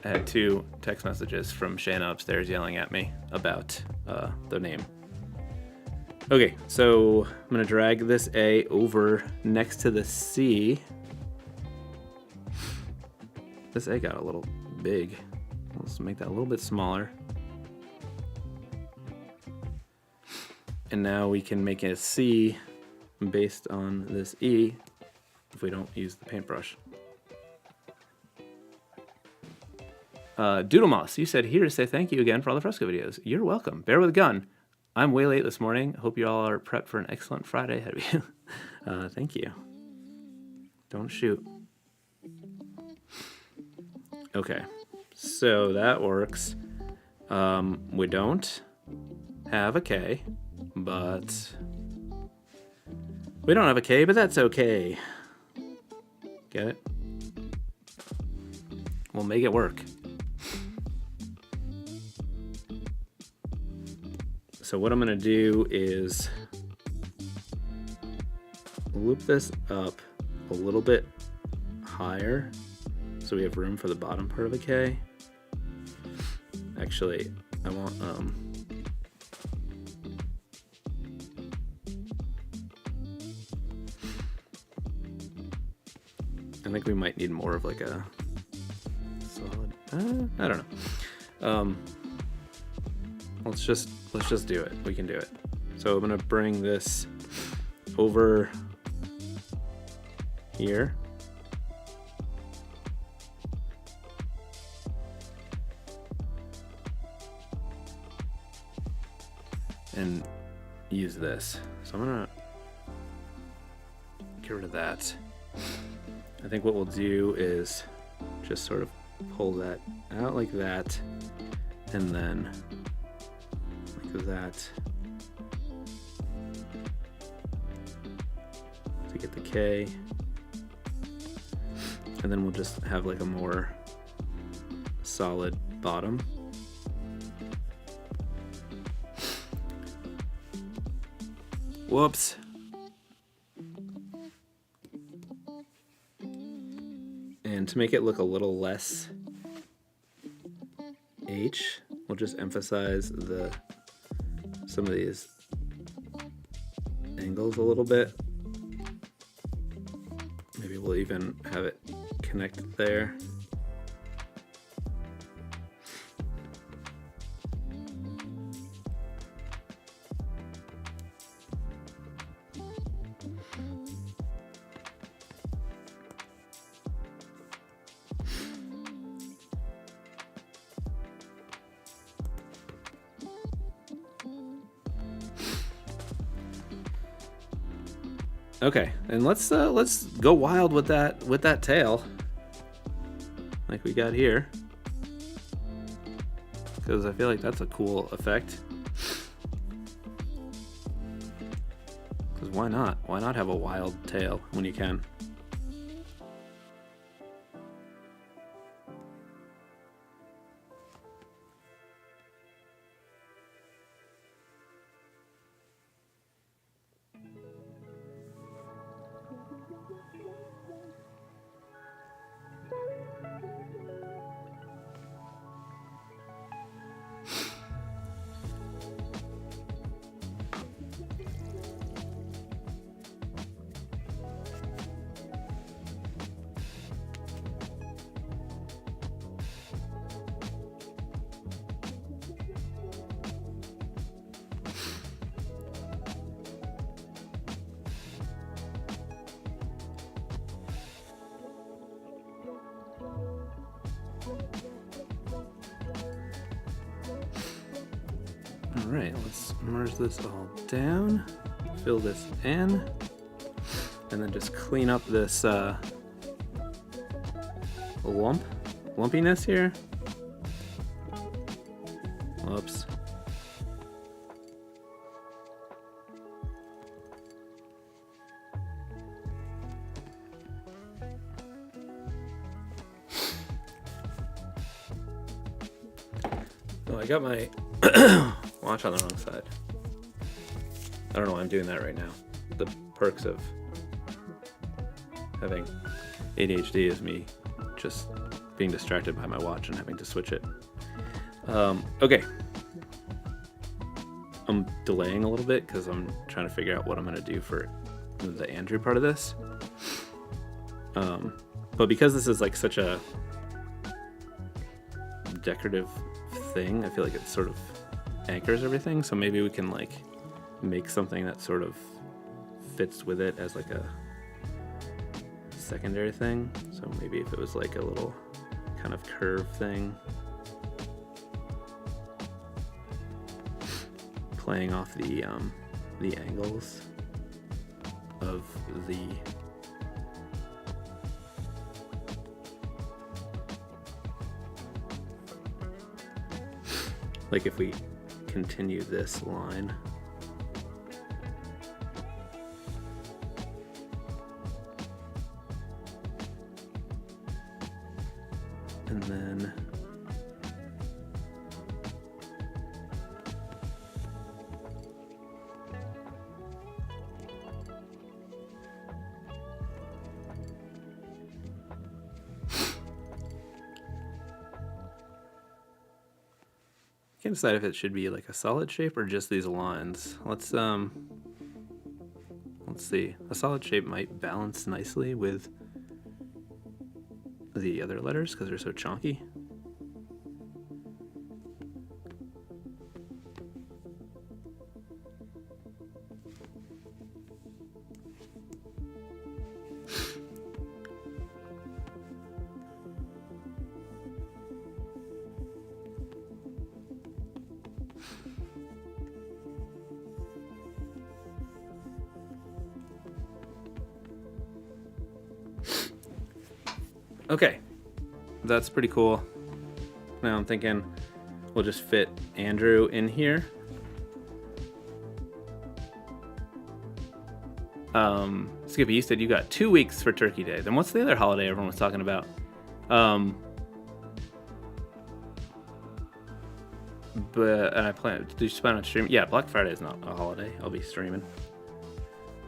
I had two text messages from Shayna upstairs yelling at me about the name. Okay, so I'm gonna drag this A over next to the C. This A got a little big. Let's make that a little bit smaller. And now we can make a C based on this E if we don't use the paintbrush. Doodle Moss, you said here to say thank you again for all the Fresco videos. You're welcome. Bear with a gun. I'm way late this morning. Hope you all are prepped for an excellent Friday ahead of you. Thank you. Don't shoot. Okay, so that works. We don't have a K, but we don't have a K, but that's okay. Get it? We'll make it work. So what I'm gonna do is loop this up a little bit higher so we have room for the bottom part of a K. Actually, I want I think we might need more of like a solid, I don't know. Let's just do it. We can do it. So I'm gonna bring this over here. And use this. So I'm gonna get rid of that. I think what we'll do is just sort of pull that out like that, and then like that to get the K, and then we'll just have like a more solid bottom. Whoops. And to make it look a little less H, we'll just emphasize some of these angles a little bit. Maybe we'll even have it connect there. Okay, and let's go wild with that tail, like we got here, because I feel like that's a cool effect. Because why not? Why not have a wild tail when you can? All right, let's merge this all down, fill this in, and then just clean up this lumpiness here. Whoops. Oh, I got my watch on the wrong side. I don't know why I'm doing that right now. The perks of having ADHD is me just being distracted by my watch and having to switch it. Okay. I'm delaying a little bit because I'm trying to figure out what I'm going to do for the Andrew part of this. But because this is like such a decorative thing, I feel like it sort of anchors everything. So maybe we can like make something that sort of fits with it as like a secondary thing. So maybe if it was like a little kind of curve thing, playing off the angles of the like if we continue this line, and then can't decide if it should be like a solid shape or just these lines. Let's see. A solid shape might balance nicely with the other letters because they're so chunky. Okay, that's pretty cool. Now I'm thinking we'll just fit Andrew in here. Skippy, you said you got 2 weeks for Turkey Day. Then what's the other holiday everyone was talking about? But I plan. Do you plan on streaming? Yeah, Black Friday is not a holiday. I'll be streaming.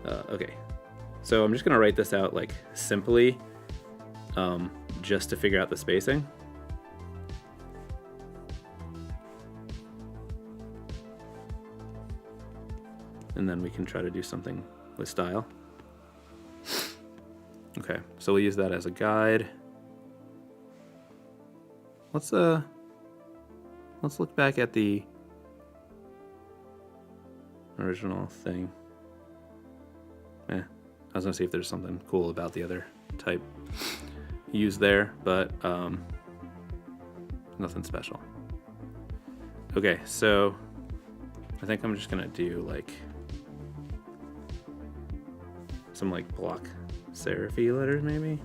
Okay, so I'm just gonna write this out like simply. Just to figure out the spacing. And then we can try to do something with style. Okay, so we'll use that as a guide. Let's look back at the original thing. I was gonna see if there's something cool about the other type used there, but nothing special. Okay, so I think I'm just gonna do like some like block serify letters maybe.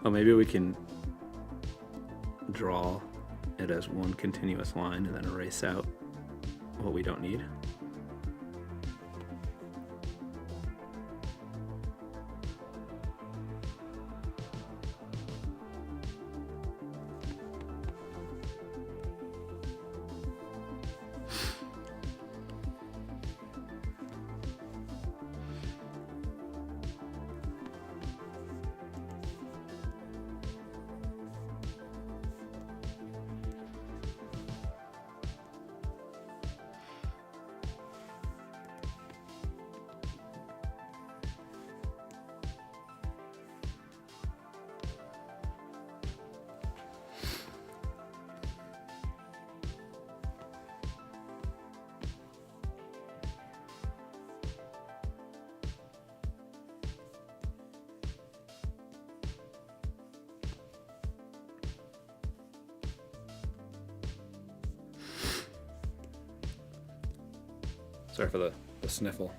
Oh, maybe we can draw it as one continuous line and then erase out what we don't need. Sorry for the sniffle.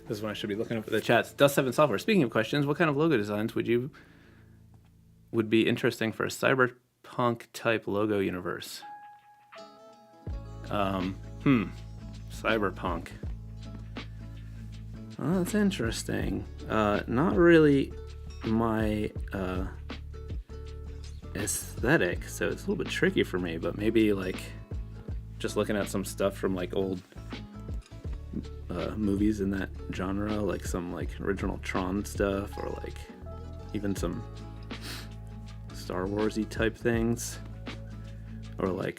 This is when I should be looking up at the chats. Dust7 Software. Speaking of questions, what kind of logo designs would be interesting for a cyberpunk cyberpunk type logo universe. Cyberpunk. Oh, that's interesting. Not really my aesthetic, so it's a little bit tricky for me, but maybe like just looking at some stuff from like old movies in that genre, like some like original Tron stuff, or like even some Star Wars-y type things, or like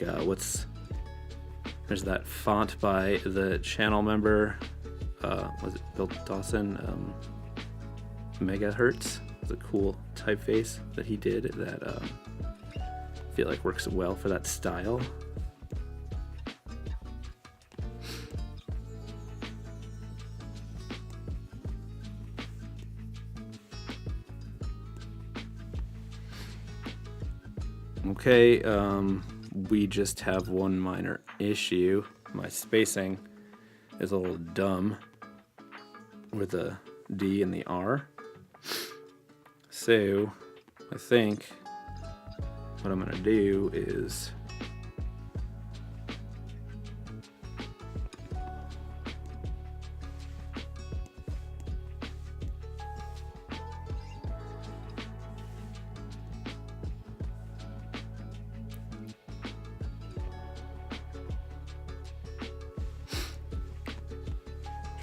there's that font by the channel member, was it Bill Dawson, Megahertz. It's a cool typeface that he did that I feel like works well for that style. Okay, we just have one minor issue. My spacing is a little dumb with the D and the R. So I think what I'm gonna do is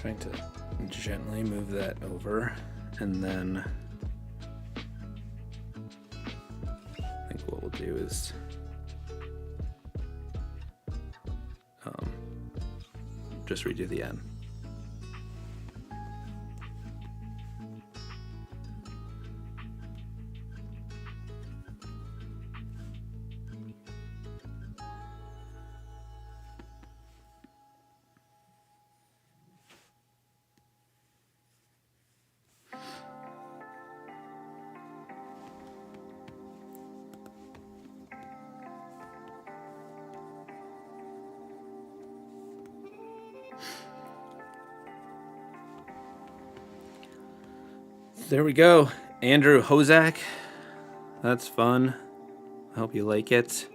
trying to gently move that over, and then I think what we'll do is just redo the end. There we go. Andrew Hozak. That's fun. I hope you like it.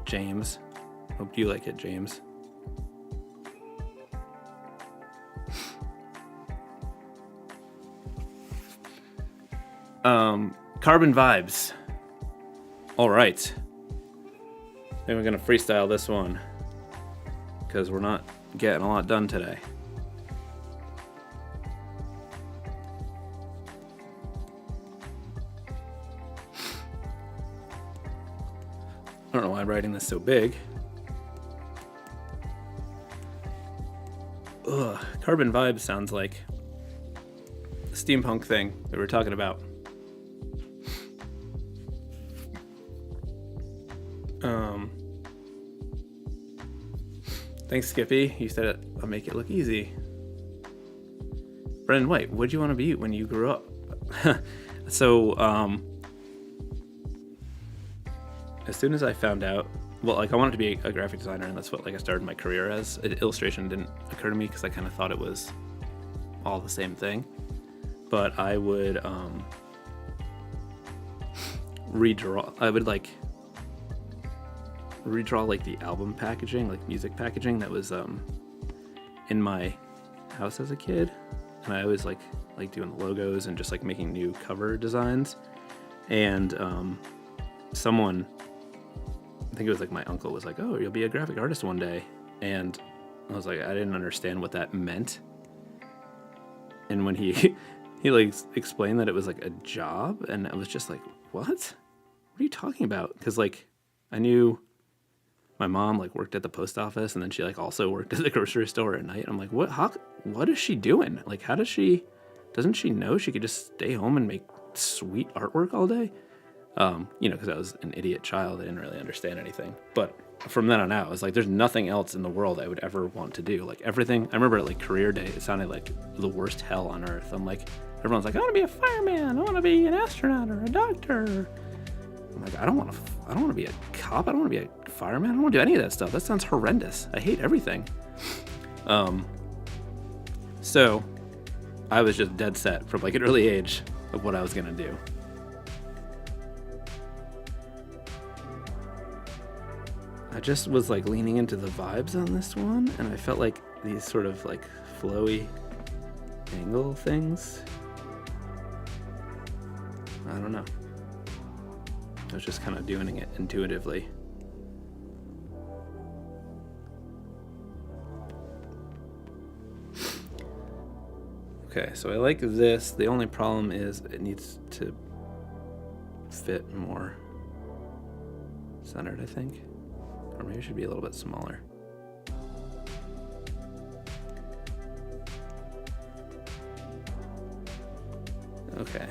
James. Hope you like it, James. Carbon Vibes. All right. Then we're going to freestyle this one, because we're not getting a lot done today. I don't know why I'm writing this so big. Ugh, Carbon Vibes sounds like the steampunk thing that we were talking about. Thanks, Skippy. You said I'll make it look easy. Brendan White, what'd you want to be when you grew up? So, as soon as I found out, well, like I wanted to be a graphic designer, and that's what like I started my career as. Illustration didn't occur to me because I kind of thought it was all the same thing. But I would redraw. I would like redraw like the album packaging, like music packaging that was in my house as a kid, and I always like doing the logos and just like making new cover designs. And someone, I think it was like my uncle, was like, "Oh, you'll be a graphic artist one day," and I was like, I didn't understand what that meant. And when he like explained that it was like a job, and I was just like, what are you talking about? Because like I knew my mom like worked at the post office, and then she like also worked at the grocery store at night. I'm like, what is she doing? Like, doesn't she know she could just stay home and make sweet artwork all day? Because I was an idiot child. I didn't really understand anything. But from then on out, I was like, there's nothing else in the world I would ever want to do. Like everything, I remember at like career day, it sounded like the worst hell on earth. I'm like, everyone's like, I want to be a fireman. I want to be an astronaut or a doctor. I'm like, I don't want to be a cop. I don't want to be a fireman. I don't want to do any of that stuff. That sounds horrendous. I hate everything. So I was just dead set from like an early age of what I was gonna do. I just was like leaning into the vibes on this one, and I felt like these sort of like flowy angle things. I don't know. I was just kind of doing it intuitively. Okay, so I like this. The only problem is it needs to fit more centered, I think. Or maybe it should be a little bit smaller. Okay.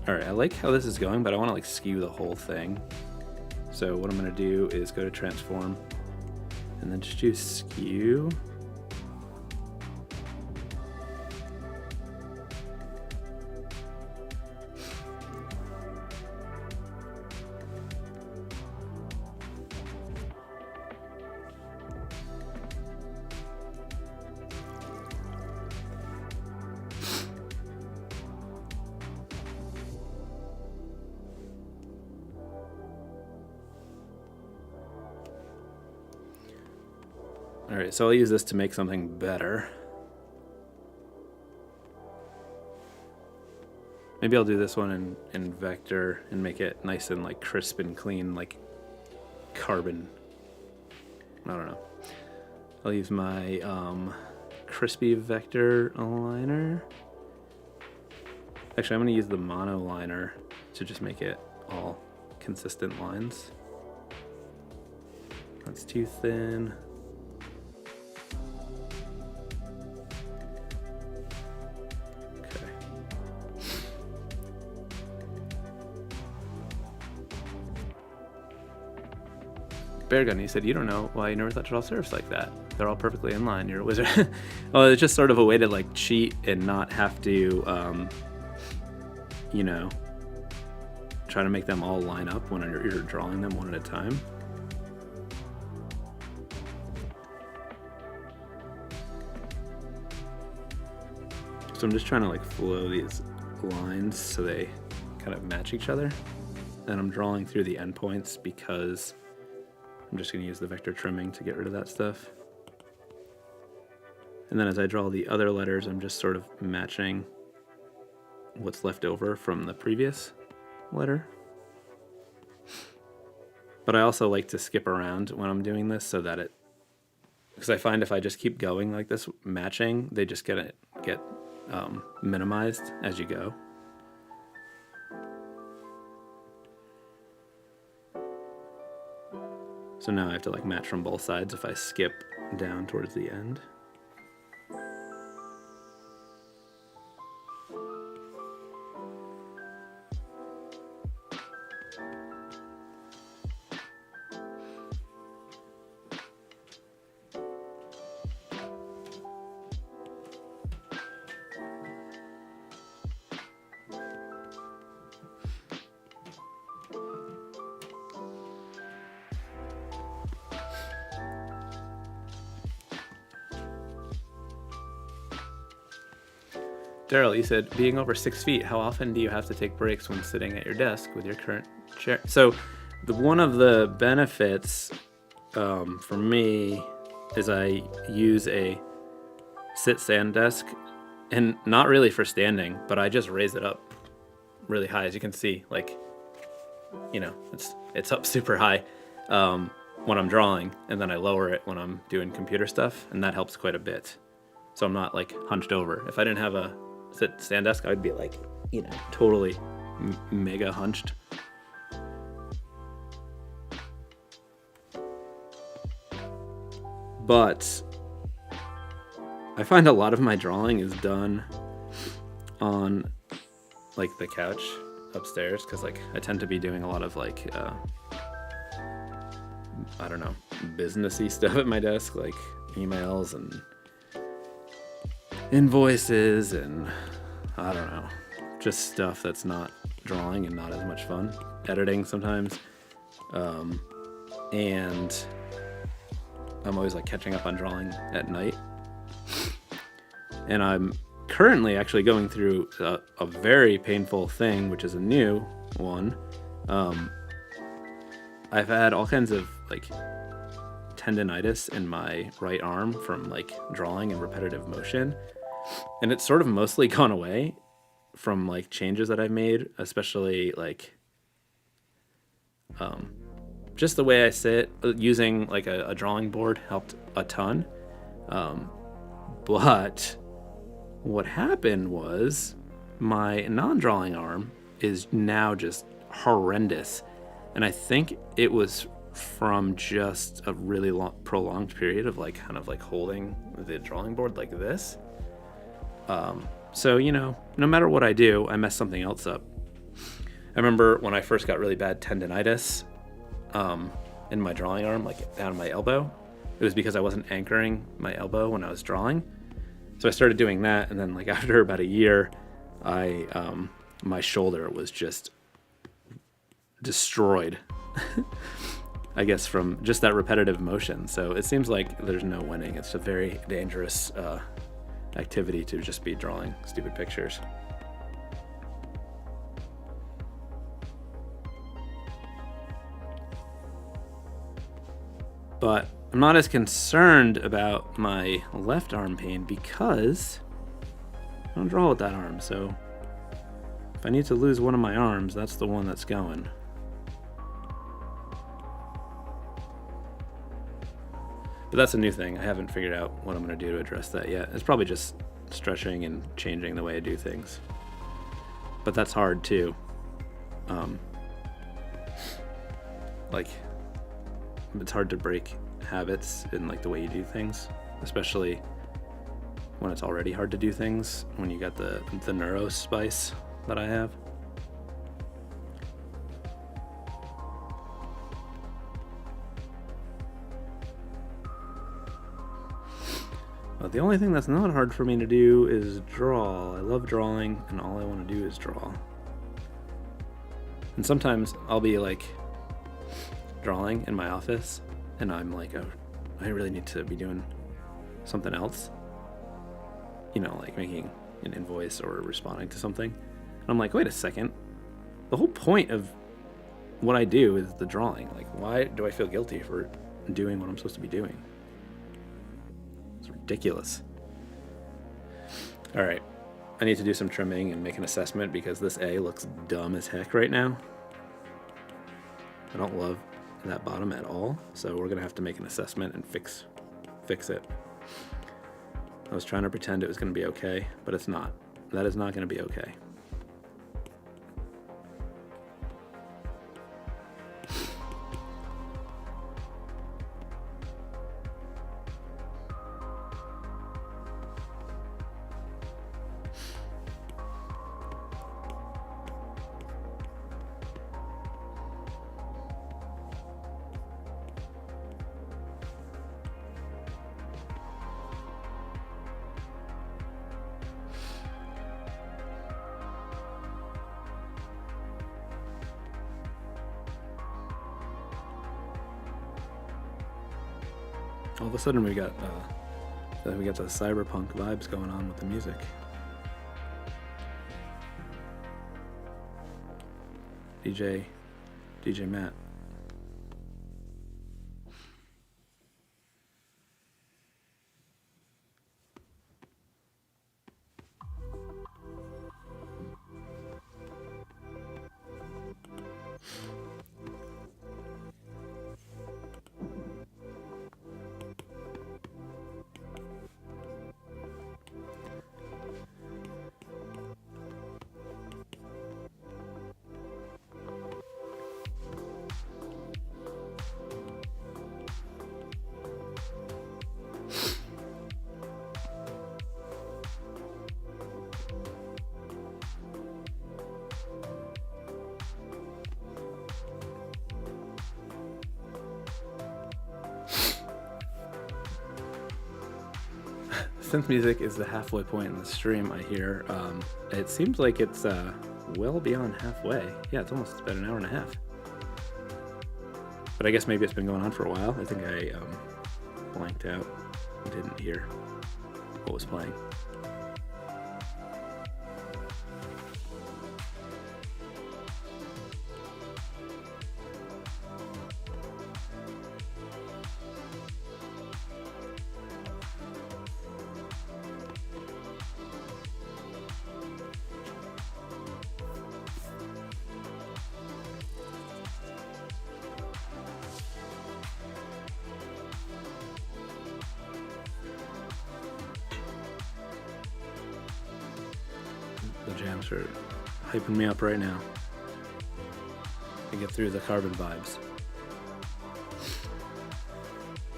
All right, I like how this is going, but I want to like skew the whole thing. So what I'm going to do is go to transform and then just do skew. All right, so I'll use this to make something better. Maybe I'll do this one in vector and make it nice and like crisp and clean, like carbon. I don't know. I'll use my crispy vector aligner. Actually, I'm gonna use the mono liner to just make it all consistent lines. That's too thin. Beargun, he said, you don't know why you never thought to draw serifs like that. They're all perfectly in line. You're a wizard. Well, it's just sort of a way to like cheat and not have to, you know, try to make them all line up when you're drawing them one at a time. So I'm just trying to like flow these lines so they kind of match each other. And I'm drawing through the endpoints because I'm just going to use the vector trimming to get rid of that stuff. And then as I draw the other letters, I'm just sort of matching what's left over from the previous letter. But I also like to skip around when I'm doing this so that it, because I find if I just keep going like this, matching, they just get minimized as you go. So now I have to like match from both sides if I skip down towards the end. Daryl, you said, being over 6 feet, how often do you have to take breaks when sitting at your desk with your current chair? So one of the benefits for me is I use a sit-stand desk, and not really for standing, but I just raise it up really high. As you can see, like, you know, it's up super high when I'm drawing, and then I lower it when I'm doing computer stuff, and that helps quite a bit. So I'm not like hunched over. If I didn't have a stand desk, I'd be like, you know, totally mega hunched. But I find a lot of my drawing is done on like the couch upstairs, because like I tend to be doing a lot of like I don't know, businessy stuff at my desk, like emails and invoices and I don't know, just stuff that's not drawing and not as much fun. Editing sometimes. And I'm always like catching up on drawing at night. And I'm currently actually going through a very painful thing, which is a new one. I've had all kinds of like tendonitis in my right arm from like drawing and repetitive motion, and it's sort of mostly gone away from like changes that I've made, especially like just the way I sit. Using like a drawing board helped a ton, but what happened was my non-drawing arm is now just horrendous, and I think it was from just a really prolonged period of like kind of like holding the drawing board like this. So, you know, no matter what I do, I mess something else up. I remember when I first got really bad tendonitis in my drawing arm, like down my elbow. It was because I wasn't anchoring my elbow when I was drawing. So I started doing that, and then like after about a year, my shoulder was just destroyed. I guess from just that repetitive motion. So it seems like there's no winning. It's a very dangerous activity to just be drawing stupid pictures. But I'm not as concerned about my left arm pain because I don't draw with that arm. So if I need to lose one of my arms, that's the one that's going. But that's a new thing. I haven't figured out what I'm going to do to address that yet. It's probably just stretching and changing the way I do things. But that's hard too. Like, it's hard to break habits in like the way you do things, especially when it's already hard to do things, when you got the neuro spice that I have. But the only thing that's not hard for me to do is draw. I love drawing, and all I want to do is draw. And sometimes I'll be like drawing in my office, and I'm like, oh, I really need to be doing something else. You know, like making an invoice or responding to something. And I'm like, wait a second. The whole point of what I do is the drawing. Like, why do I feel guilty for doing what I'm supposed to be doing? It's ridiculous. All right, I need to do some trimming and make an assessment because this A looks dumb as heck right now. I don't love that bottom at all, so we're gonna have to make an assessment and fix it. I was trying to pretend it was gonna be okay, but it's not. That is not gonna be okay. All of a sudden we got the cyberpunk vibes going on with the music. DJ Matt. Synth music is the halfway point in the stream, I hear. It seems like it's well beyond halfway. Yeah, it's almost about an hour and a half. But I guess maybe it's been going on for a while. I think I blanked out and didn't hear what was playing. The jams are hyping me up right now to get through the carbon vibes.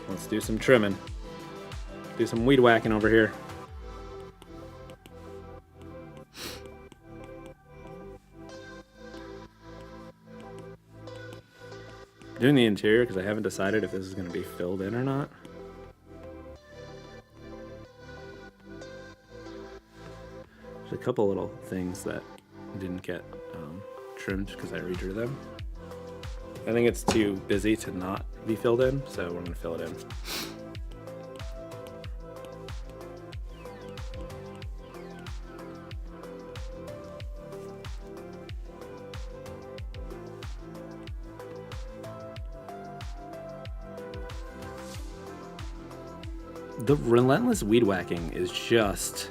Let's do some trimming. Do some weed whacking over here. Doing the interior because I haven't decided if this is going to be filled in or not. There's a couple little things that didn't get trimmed because I redrew them. I think it's too busy to not be filled in, so we're going to fill it in. The relentless weed whacking is just,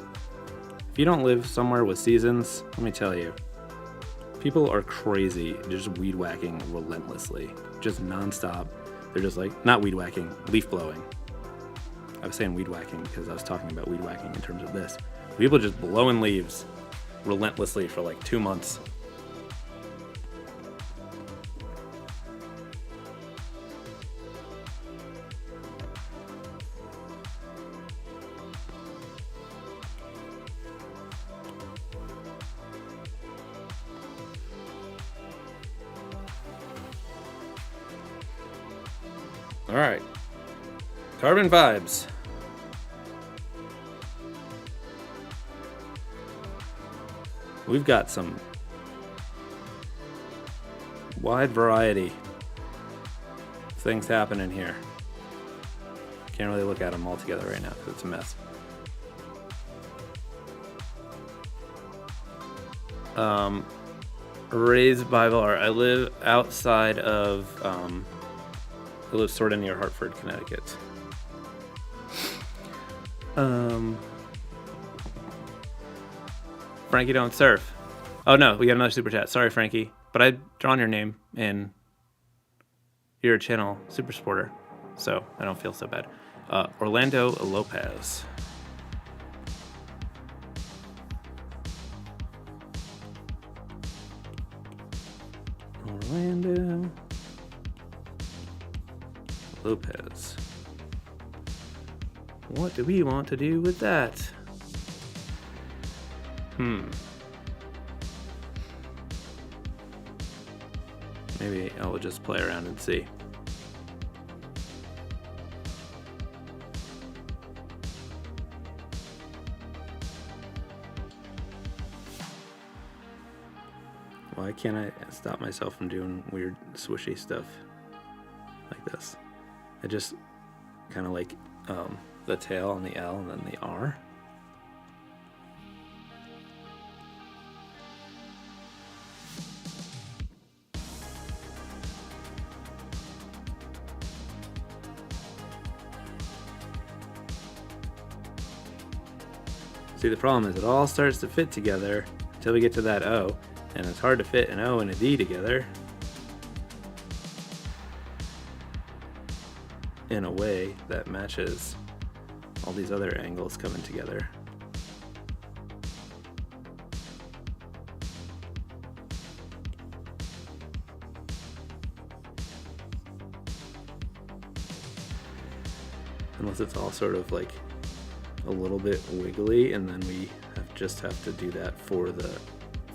if you don't live somewhere with seasons, let me tell you, people are crazy just weed whacking relentlessly, just nonstop. They're just like, not weed whacking, leaf blowing. I was saying weed whacking because I was talking about weed whacking in terms of this. People just blowing leaves relentlessly for like 2 months. All right, carbon vibes. We've got some wide variety of things happening here. Can't really look at them all together right now because it's a mess. Raised Bible art. I live outside of I live sort of near Hartford, Connecticut. Frankie don't surf. Oh no, we got another super chat. Sorry, Frankie, but I've drawn your name in your channel, Super Sporter, so I don't feel so bad. Orlando Lopez. Orlando Lopez. What do we want to do with that? Maybe I will just play around and see. Why can't I stop myself from doing weird swishy stuff like this? I just kind of like the tail on the L and then the R. See, the problem is it all starts to fit together until we get to that O, and it's hard to fit an O and a D together in a way that matches all these other angles coming together. Unless it's all sort of like a little bit wiggly, and then we just have to do that for the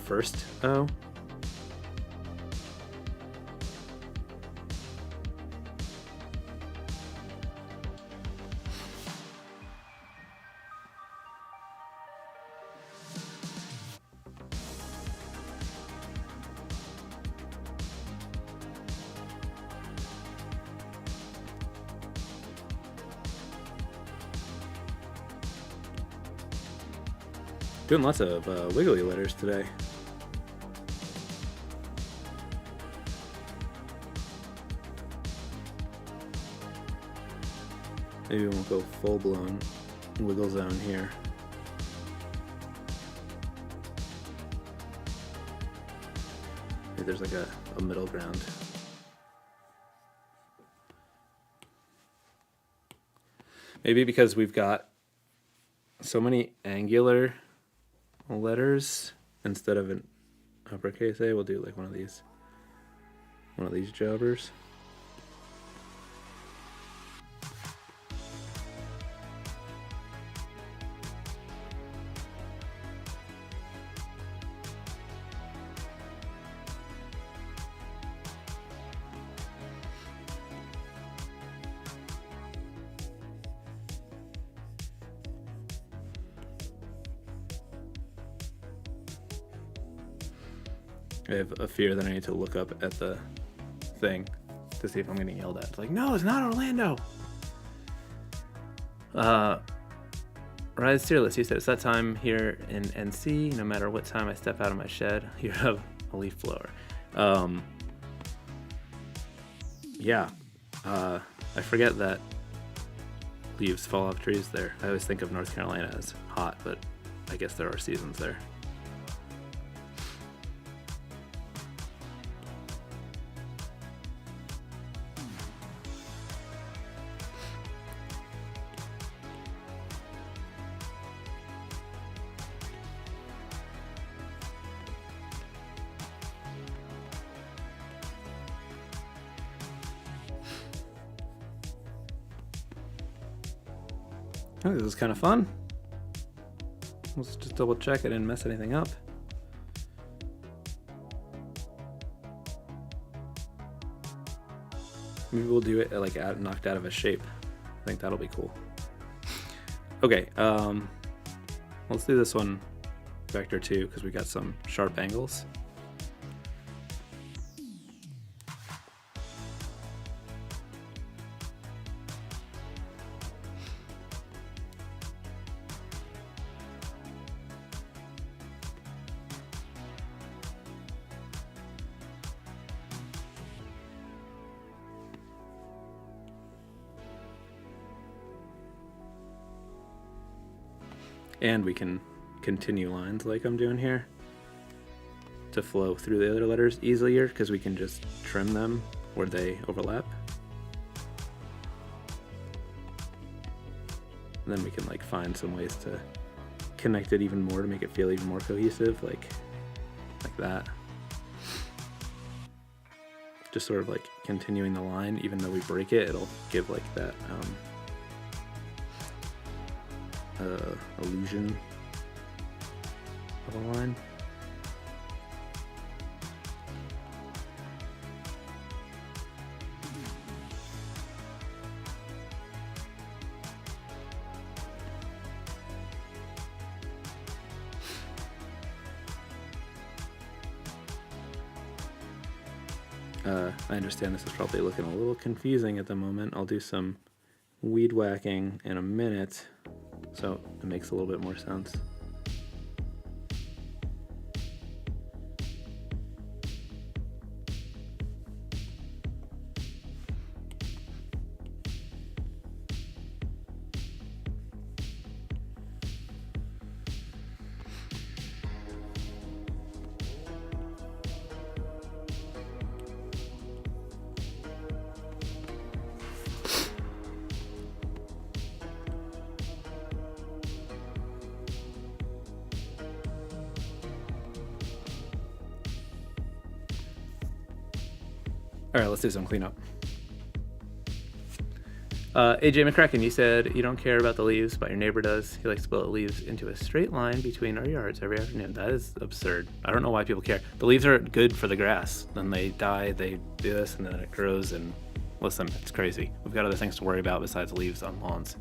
first O. Doing lots of wiggly letters today. Maybe we won't go full-blown wiggle zone here. Maybe there's like a middle ground. Maybe because we've got so many angular letters instead of an uppercase A, we'll do like one of these jobbers. I have a fear that I need to look up at the thing to see if I'm getting yelled at. It's like, no, it's not Orlando. Rise Fearless, you said it's that time here in NC. No matter what time I step out of my shed, you have a leaf blower. Yeah, I forget that leaves fall off trees there. I always think of North Carolina as hot, but I guess there are seasons there. Oh, this is kind of fun. Let's just double check I didn't mess anything up. Maybe we'll do it like knocked out of a shape. I think that'll be cool. Okay, let's do this one vector 2 because we got some sharp angles. And we can continue lines like I'm doing here to flow through the other letters easier because we can just trim them where they overlap. And then we can like find some ways to connect it even more to make it feel even more cohesive, like that. Just sort of like continuing the line, even though we break it, it'll give like that illusion of a line. I understand this is probably looking a little confusing at the moment. I'll do some weed whacking in a minute, so it makes a little bit more sense. All right, let's do some cleanup. AJ McCracken, you said you don't care about the leaves, but your neighbor does. He likes to put leaves into a straight line between our yards every afternoon. That is absurd. I don't know why people care. The leaves are good for the grass. Then they die, they do this, and then it grows, and listen, it's crazy. We've got other things to worry about besides leaves on lawns.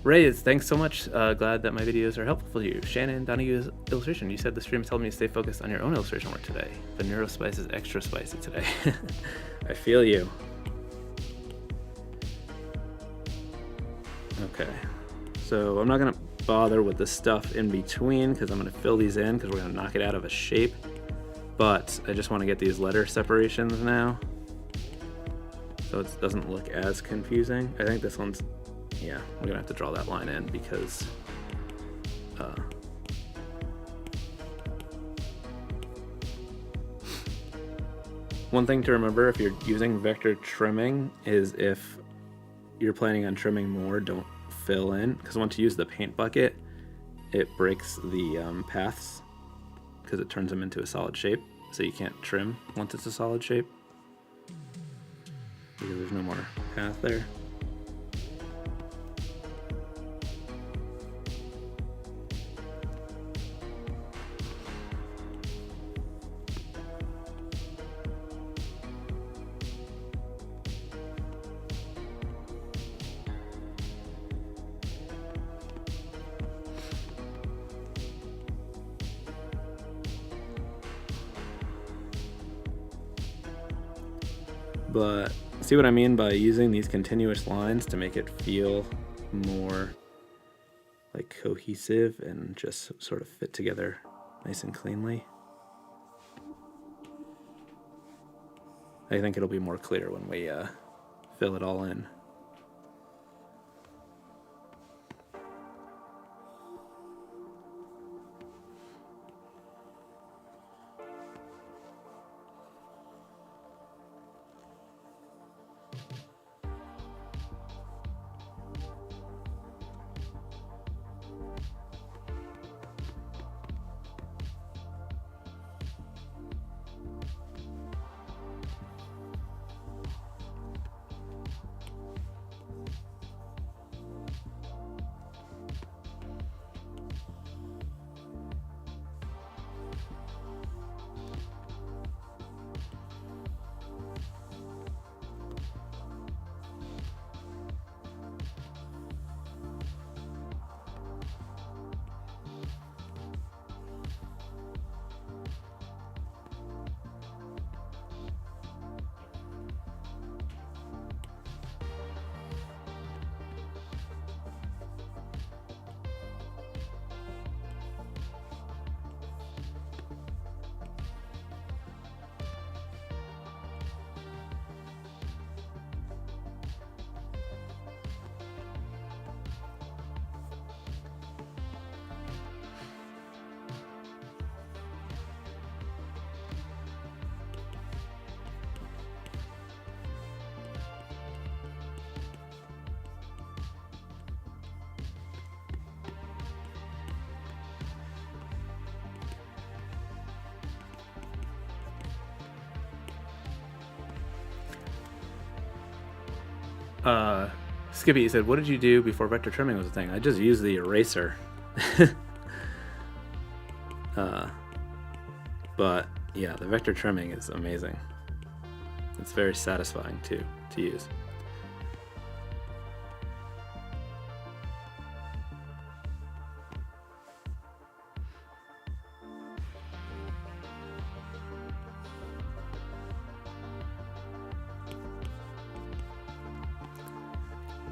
Ray, thanks so much. Glad that my videos are helpful to you. Shannon Donahue's illustration. You said the stream told me to stay focused on your own illustration work today. The neurospice is extra spicy today. I feel you. Okay, so I'm not gonna bother with the stuff in between because I'm gonna fill these in because we're gonna knock it out of a shape. But I just want to get these letter separations now, so it doesn't look as confusing. I think this one's, yeah, we're gonna have to draw that line in because one thing to remember if you're using vector trimming is if you're planning on trimming more, don't fill in, because once you use the paint bucket, it breaks the paths because it turns them into a solid shape, so you can't trim once it's a solid shape because there's no more path there. But see what I mean by using these continuous lines to make it feel more like cohesive and just sort of fit together nice and cleanly? I think it'll be more clear when we fill it all in. Skippy said, what did you do before vector trimming was a thing? I just used the eraser. But yeah, the vector trimming is amazing. It's very satisfying too to use.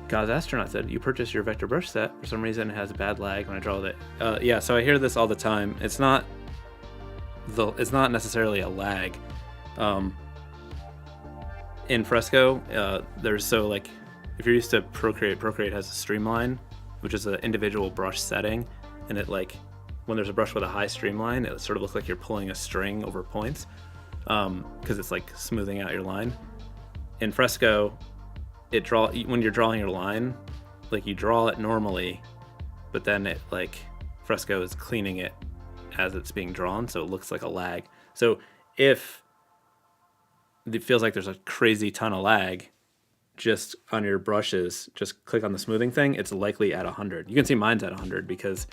God's Astronaut said, you purchased your vector brush set. For some reason, it has a bad lag when I draw it. Yeah, so I hear this all the time. It's not necessarily a lag. In Fresco, if you're used to Procreate has a streamline, which is an individual brush setting, and it when there's a brush with a high streamline, it sort of looks like you're pulling a string over points, because it's like smoothing out your line. In Fresco, when you're drawing your line, you draw it normally, but then Fresco is cleaning it as it's being drawn, so it looks like a lag. So if it feels like there's a crazy ton of lag, just on your brushes, just click on the smoothing thing, it's likely at 100. You can see mine's at 100 because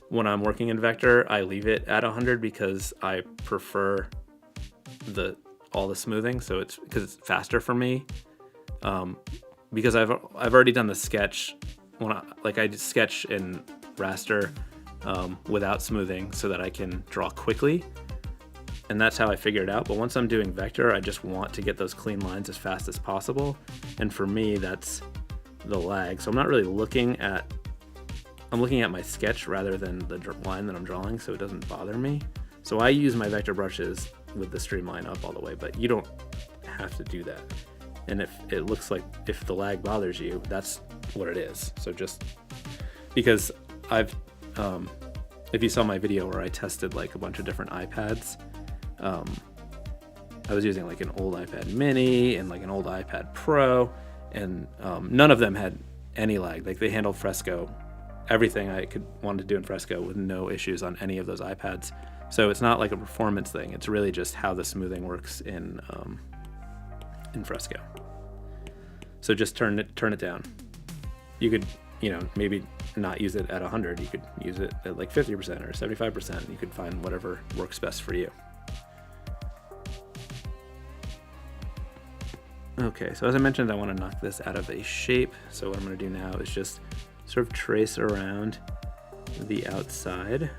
when I'm working in vector, I leave it at 100 because I prefer all the smoothing, so because it's faster for me. Because I've already done the sketch when I sketch in raster without smoothing so that I can draw quickly, and that's how I figure it out. But once I'm doing vector, I just want to get those clean lines as fast as possible, and for me that's the lag. So I'm not really looking at my sketch rather than the line that I'm drawing, so it doesn't bother me. So I use my vector brushes with the streamline up all the way, but you don't have to do that. And if it looks like if the lag bothers you, that's what it is. So just because if you saw my video where I tested a bunch of different iPads, I was using an old iPad mini and an old iPad Pro, and none of them had any lag. They handled Fresco everything I could want to do in Fresco with no issues on any of those iPads. So it's not like a performance thing. It's really just how the smoothing works in Fresco. So just turn it down. You could, maybe not use it at 100. You could use it at like 50% or 75%. You could find whatever works best for you. Okay, so as I mentioned, I want to knock this out of a shape. So what I'm going to do now is just sort of trace around the outside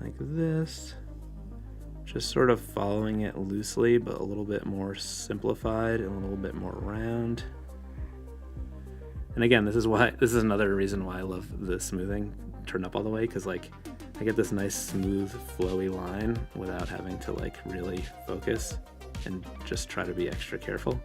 like this, just sort of following it loosely, but a little bit more simplified and a little bit more round. And again, this is another reason why I love the smoothing turned up all the way, because like I get this nice smooth flowy line without having to like really focus and just try to be extra careful.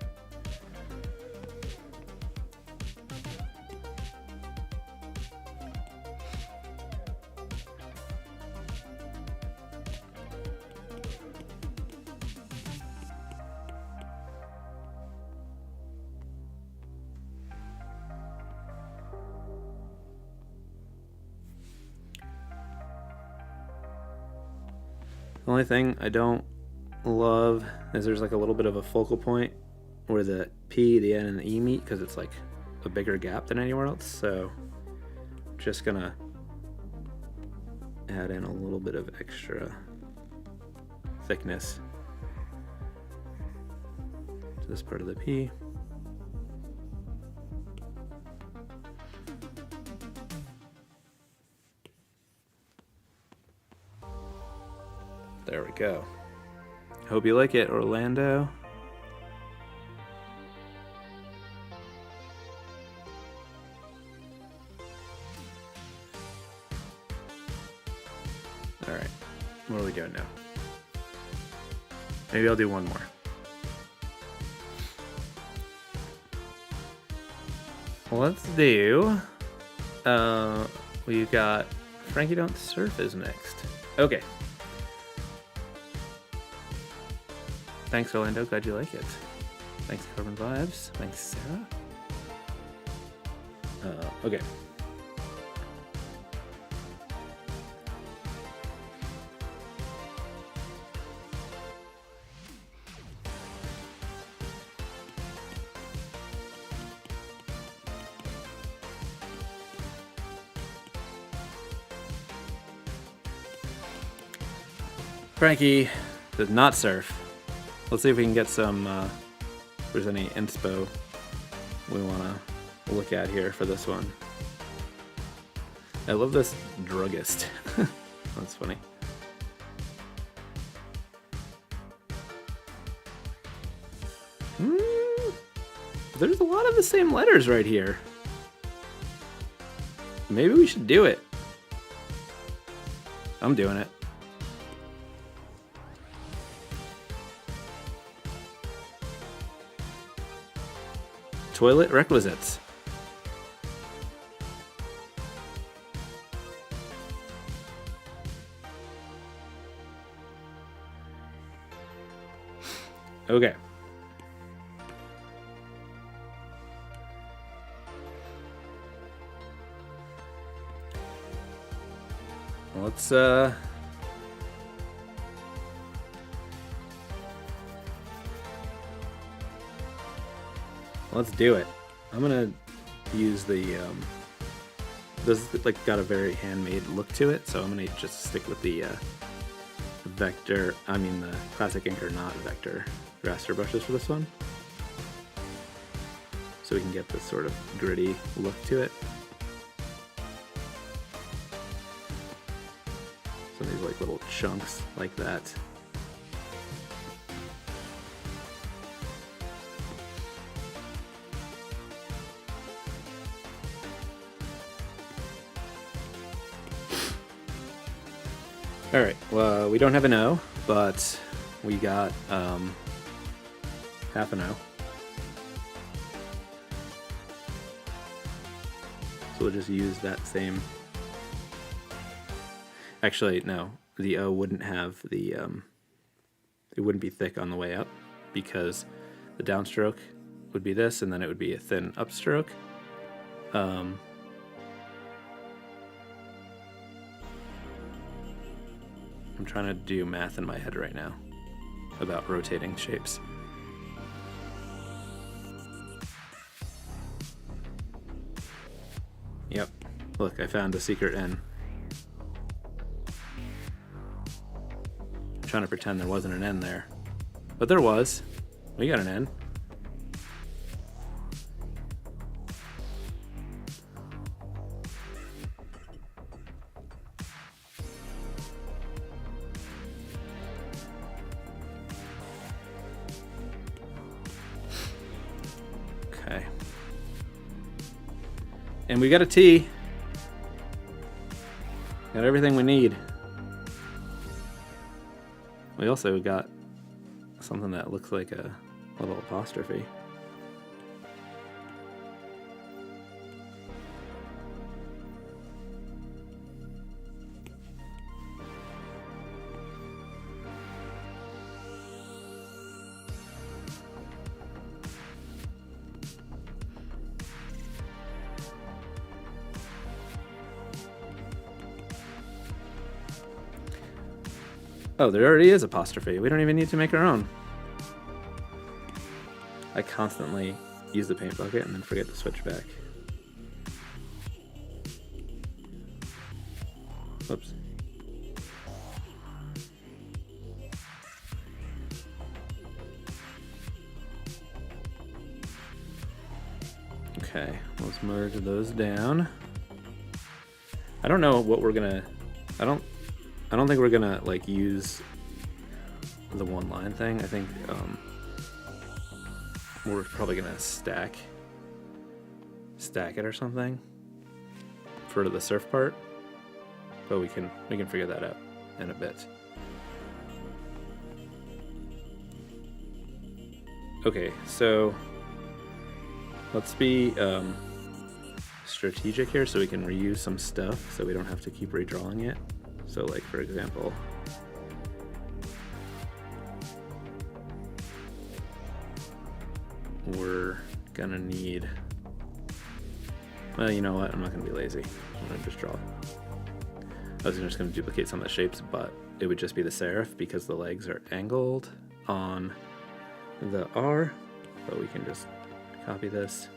The only thing I don't love is there's like a little bit of a focal point where the P, the N, and the E meet, because it's like a bigger gap than anywhere else. So I'm just gonna add in a little bit of extra thickness to this part of the P. There we go. Hope you like it, Orlando. All right, what are we doing now? Maybe I'll do one more. Let's do, we've got Frankie Don't Surf is next. Okay. Thanks, Orlando. Glad you like it. Thanks, Carbon Vibes. Thanks, Sarah. Okay. Frankie does not surf. Let's see if we can get some, if there's any inspo we want to look at here for this one. I love this druggist. That's funny. There's a lot of the same letters right here. Maybe we should do it. I'm doing it. Toilet requisites. Okay. Let's do it. I'm gonna use the this is like got a very handmade look to it, so I'm gonna just stick with the the classic inker, not vector raster brushes for this one, so we can get this sort of gritty look to it. So these like little chunks like that. All right, well, we don't have an O, but we got half an O. So we'll just use that same. Actually, no, the O wouldn't have the, it wouldn't be thick on the way up, because the downstroke would be this, and then it would be a thin upstroke. I'm trying to do math in my head right now about rotating shapes. Yep. Look, I found a secret N. I'm trying to pretend there wasn't an N there. But there was. We got an N. Okay. And we got a T. Got everything we need. We also got something that looks like a little apostrophe. Oh, there already is apostrophe. We don't even need to make our own. I constantly use the paint bucket and then forget to switch back. Whoops. Okay, let's merge those down. I don't know what we're gonna. I don't think we're gonna like use the one line thing. I think we're probably gonna stack it or something for the surf part. But we can figure that out in a bit. Okay, so let's be strategic here so we can reuse some stuff so we don't have to keep redrawing it. So like, for example, we're gonna need, well, you know what, I'm not gonna be lazy. I'm gonna just draw it. I was just gonna duplicate some of the shapes, but it would just be the serif because the legs are angled on the R, but we can just copy this.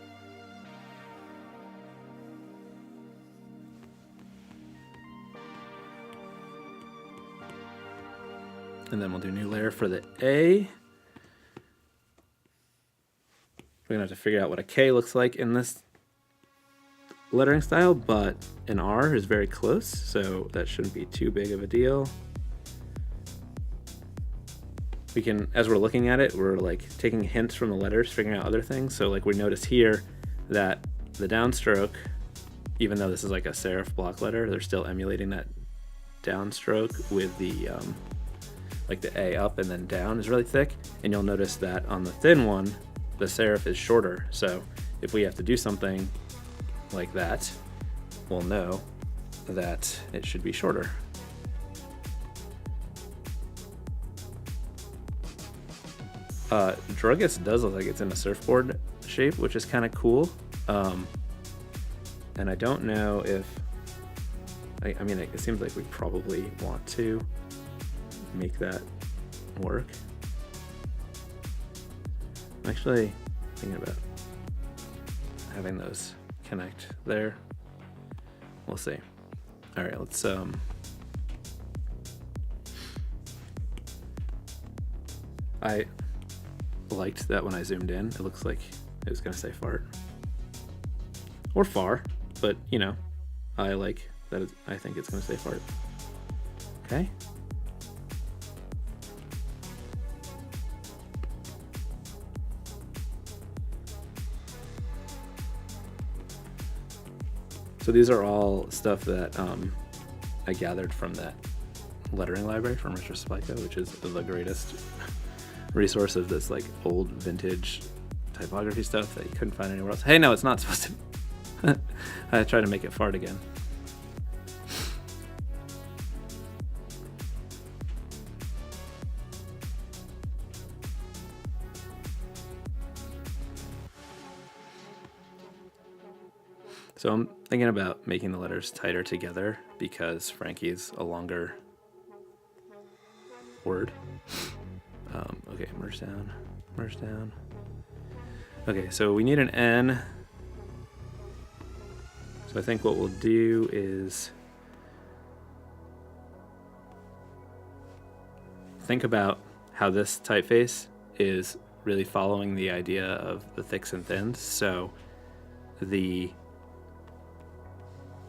And then we'll do new layer for the A. We're gonna have to figure out what a K looks like in this lettering style, but an R is very close, so that shouldn't be too big of a deal. We can, as we're looking at it, we're like taking hints from the letters, figuring out other things. So like we notice here that the downstroke, even though this is like a serif block letter, they're still emulating that downstroke with the like the A up and then down is really thick. And you'll notice that on the thin one, the serif is shorter. So if we have to do something like that, we'll know that it should be shorter. Druggist does look like it's in a surfboard shape, which is kind of cool. And I don't know if, I mean, it seems like we probably want to make that work. I'm actually thinking about having those connect there. We'll see. All right, let's I liked that when I zoomed in. It looks like it was gonna say fart or far, but you know, I like that. I think it's gonna say fart. Okay. So these are all stuff that I gathered from that lettering library from Richard Spica, which is the greatest resource of this like old vintage typography stuff that you couldn't find anywhere else. Hey, no, it's not supposed to. I tried to make it fart again. So I'm thinking about making the letters tighter together because Frankie's a longer word. Okay, merge down, merge down. Okay, so we need an N. So I think what we'll do is think about how this typeface is really following the idea of the thicks and thins. So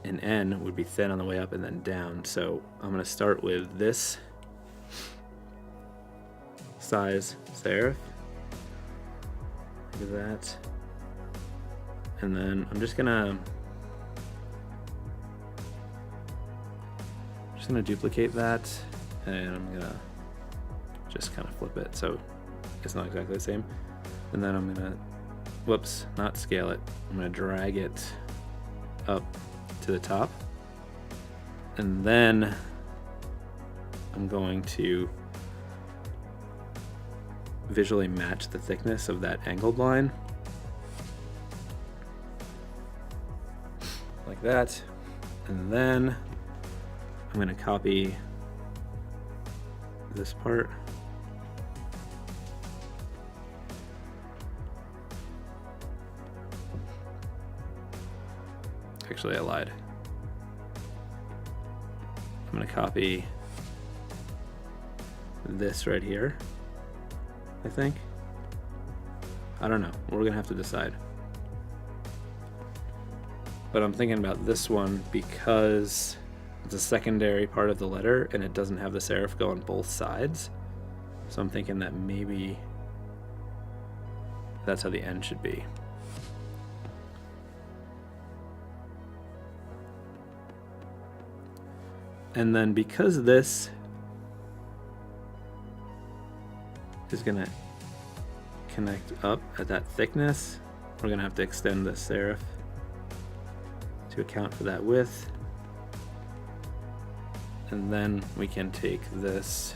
an N would be thin on the way up and then down. So I'm going to start with this size serif. Look at that. And then I'm just gonna duplicate that, and I'm gonna just kind of flip it so it's not exactly the same. And then I'm gonna, whoops, not scale it. I'm gonna drag it up to the top, and then I'm going to visually match the thickness of that angled line like that. And then I'm going to copy this part. Actually, I lied. I'm going to copy this right here, I think. I don't know. We're going to have to decide. But I'm thinking about this one because it's a secondary part of the letter and it doesn't have the serif go on both sides. So I'm thinking that maybe that's how the N should be. And then because this is going to connect up at that thickness, we're going to have to extend the serif to account for that width. And then we can take this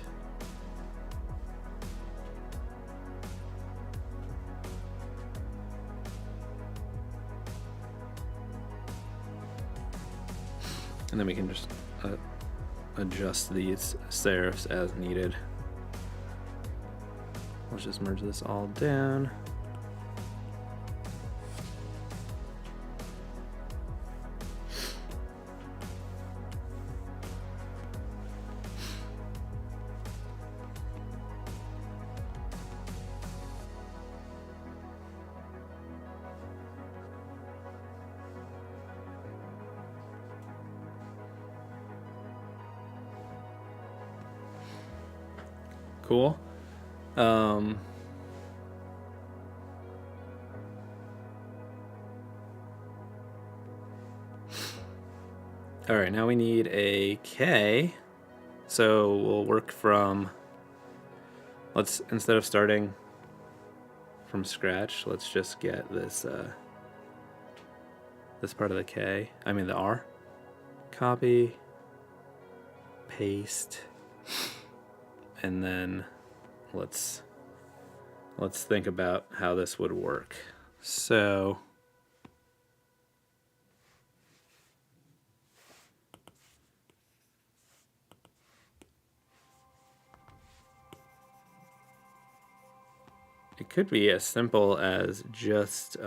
and then we can just adjust these serifs as needed. Let's just merge this all down. Cool. All right, now we need a K. So we'll work from, instead of starting from scratch, let's just get this this part of the K, the R. Copy, paste, and then let's think about how this would work. So it could be as simple as just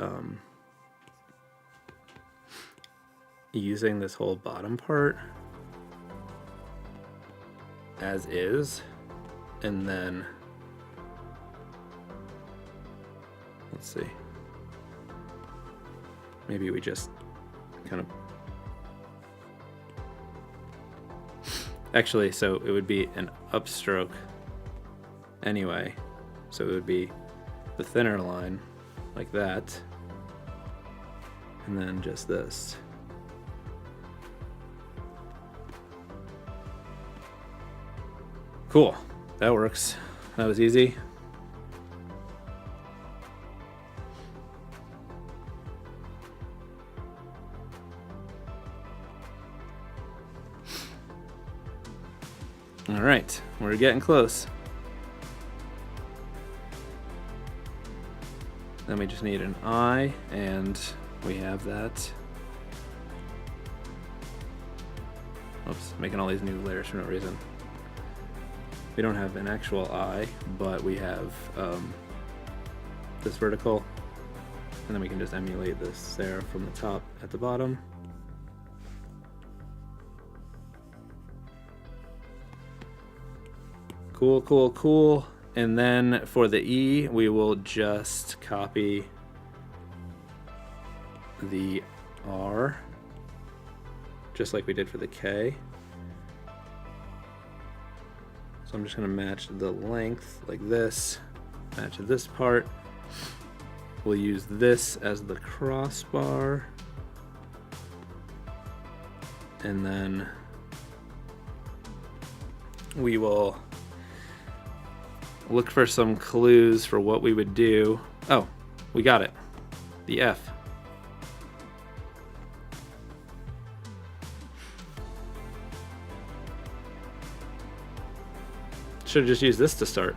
using this whole bottom part as is, and then let's see, maybe we just kind of actually, so it would be an upstroke anyway, so it would be the thinner line like that, and then just this. Cool, that works. That was easy. All right, we're getting close. Then we just need an I, and we have that. making all these new layers for no reason. We don't have an actual eye, but we have this vertical, and then we can just emulate this serif from the top at the bottom. Cool, cool, cool. And then for the E, we will just copy the R, just like we did for the K. So I'm just gonna match the length like this, match this part. We'll use this as the crossbar. And then we will look for some clues for what we would do. Oh, we got it. The F. Should have just used this to start.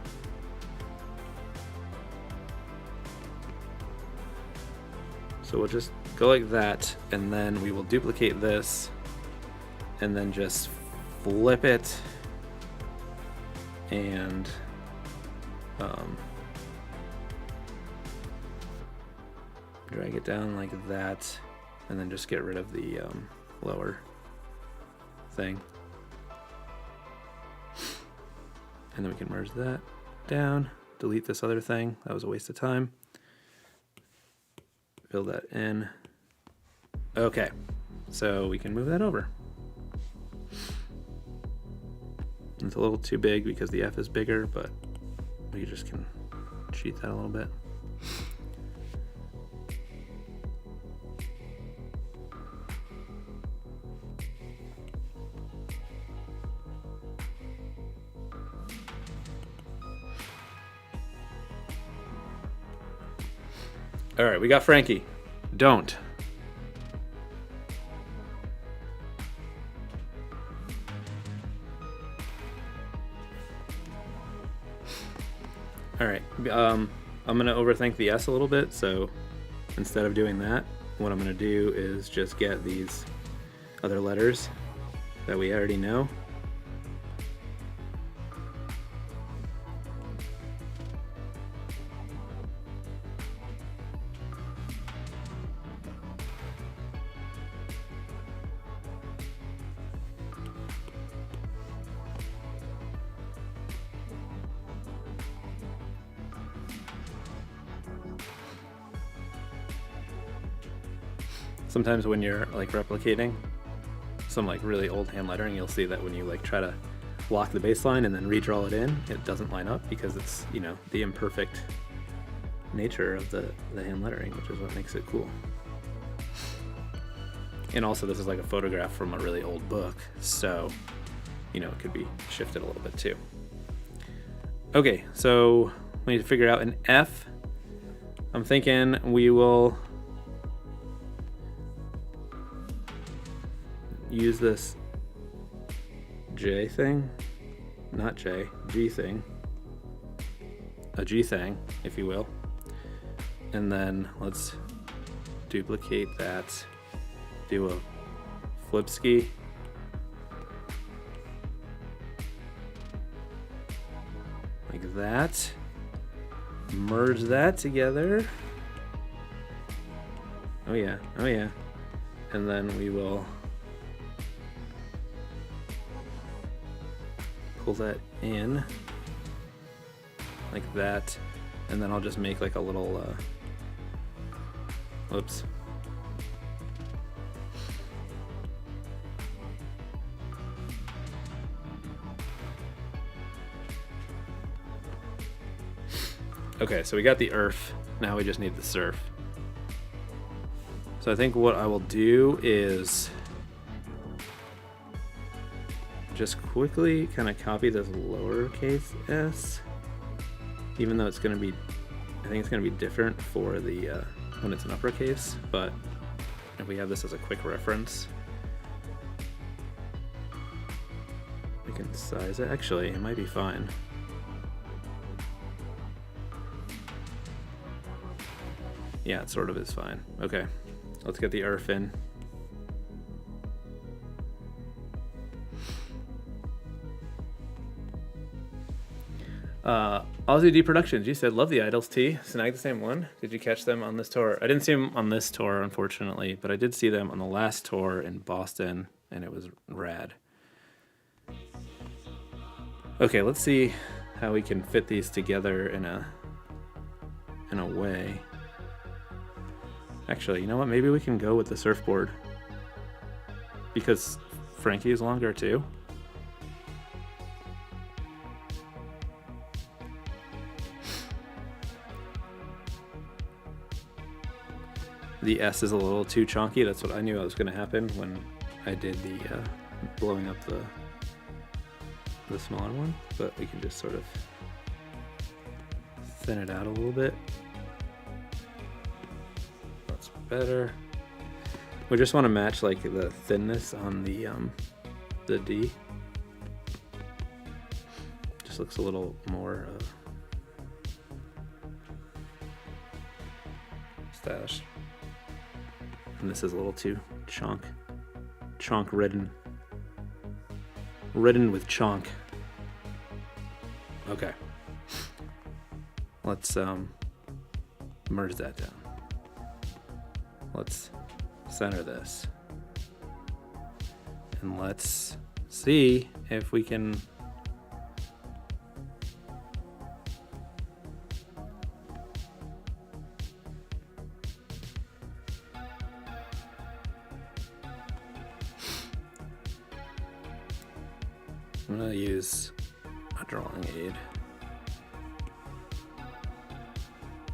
So we'll just go like that, and then we will duplicate this, and then just flip it, and drag it down like that, and then just get rid of the lower thing. And then we can merge that down, delete this other thing. That was a waste of time. Fill that in. Okay, so we can move that over. It's a little too big because the F is bigger, but we just can cheat that a little bit. All right, we got Frankie. Don't. All right, I'm gonna overthink the S a little bit, so instead of doing that, what I'm gonna do is just get these other letters that we already know. Sometimes when you're like replicating some like really old hand lettering, you'll see that when you like try to lock the baseline and then redraw it in, it doesn't line up because it's, you know, the imperfect nature of the hand lettering, which is what makes it cool. And also this is like a photograph from a really old book, so, you know, it could be shifted a little bit too. Okay, so we need to figure out an F. I'm thinking we will use this J thing, not J, G thing, a G thing, if you will. And then let's duplicate that, do a flip ski. Like that. Merge that together. Oh yeah, oh yeah. And then we will pull that in like that, and then I'll just make like a little whoops. Okay, so we got the earth, now we just need the surf. So I think what I will do is just quickly kind of copy this lowercase s, even though it's going to be, I think it's going to be different for the when it's an uppercase, but if we have this as a quick reference, we can size it. Actually, it might be fine. Yeah, it sort of is fine. Okay, let's get the earth in. Aussie D Productions, you said, love the Idols tee. Snag the same one. Did you catch them on this tour? I didn't see them on this tour, unfortunately, but I did see them on the last tour in Boston, and it was rad. Okay, let's see how we can fit these together in a way. Actually, you know what? Maybe we can go with the surfboard, because Frankie is longer too. The S is a little too chunky. That's what I knew was going to happen when I did the blowing up the smaller one, but we can just sort of thin it out a little bit. That's better. We just want to match like the thinness on the D. Just looks a little more stylish. And this is a little too chonk ridden with chonk. Okay, let's merge that down. Let's center this, and let's see if we can I'm going to use a drawing aid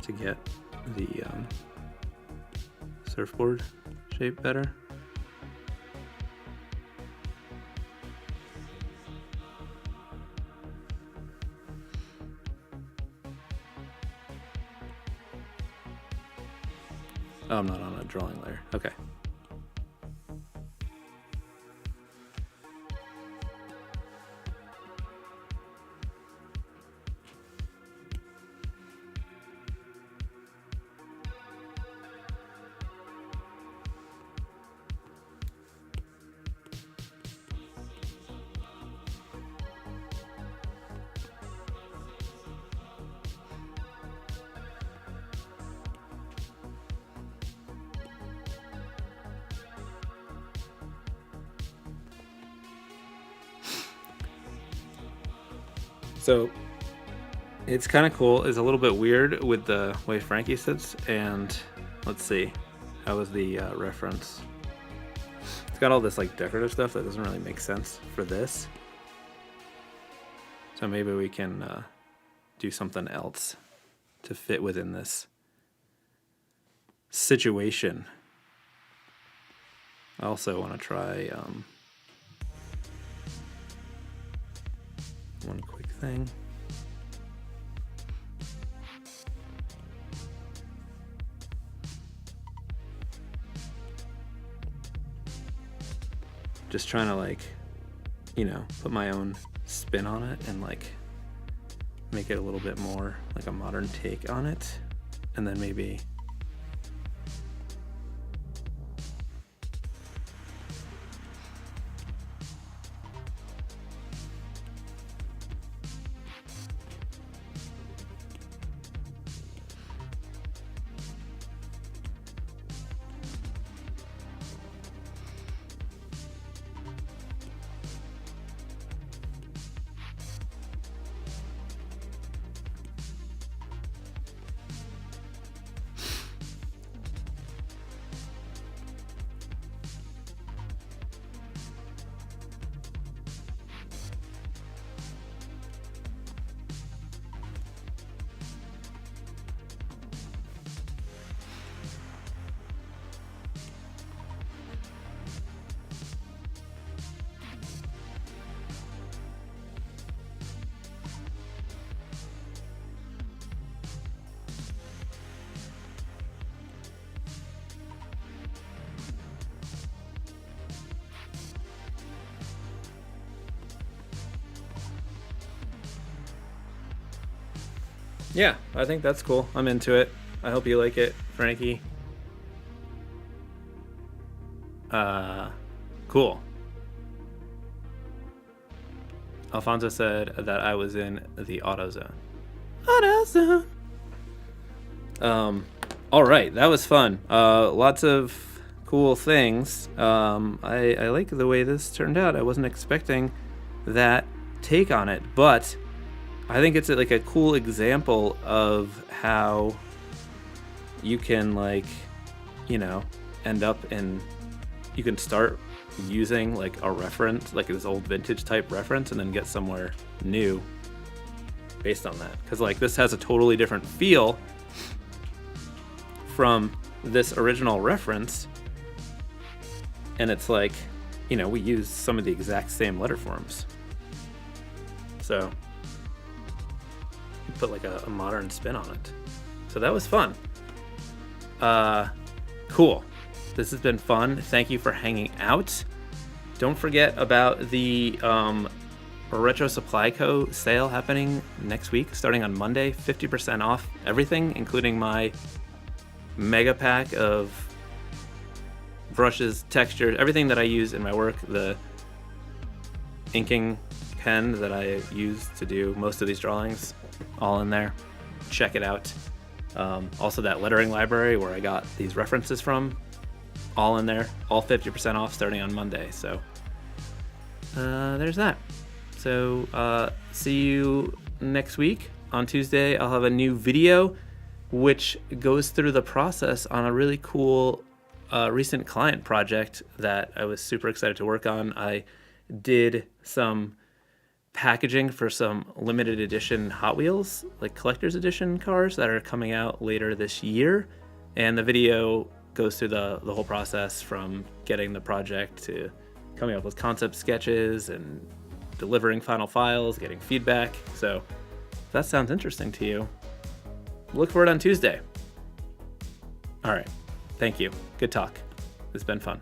to get the surfboard shape better. Oh, I'm not on a drawing layer. Okay. So it's kind of cool. It's a little bit weird with the way Frankie sits, and let's see, how was the reference? It's got all this like decorative stuff that doesn't really make sense for this. So maybe we can do something else to fit within this situation. I also want to try one quick thing. Just trying to like, you know, put my own spin on it and like make it a little bit more like a modern take on it. And then maybe yeah, I think that's cool. I'm into it. I hope you like it, Frankie. Cool. Alfonso said that I was in the AutoZone. AutoZone. All right, that was fun. Lots of cool things. I like the way this turned out. I wasn't expecting that take on it, but I think it's like a cool example of how you can end up in, you can start using like a reference, like this old vintage type reference, and then get somewhere new based on that. Because like this has a totally different feel from this original reference, and it's like, we use some of the exact same letter forms, so put like a modern spin on it. So that was fun. Cool. This has been fun. Thank you for hanging out. Don't forget about the Retro Supply Co. sale happening next week, starting on Monday. 50% off everything, including my mega pack of brushes, textures, everything that I use in my work. The inking pen that I use to do most of these drawings, all in there. Check it out. Also that lettering library where I got these references from, all in there, all 50% off starting on Monday. So there's that. So see you next week. On Tuesday, I'll have a new video which goes through the process on a really cool recent client project that I was super excited to work on. I did some packaging for some limited edition Hot Wheels, like collector's edition cars that are coming out later this year. And the video goes through the whole process from getting the project to coming up with concept sketches and delivering final files, getting feedback. So if that sounds interesting to you, look for it on Tuesday. All right. Thank you. Good talk. It's been fun.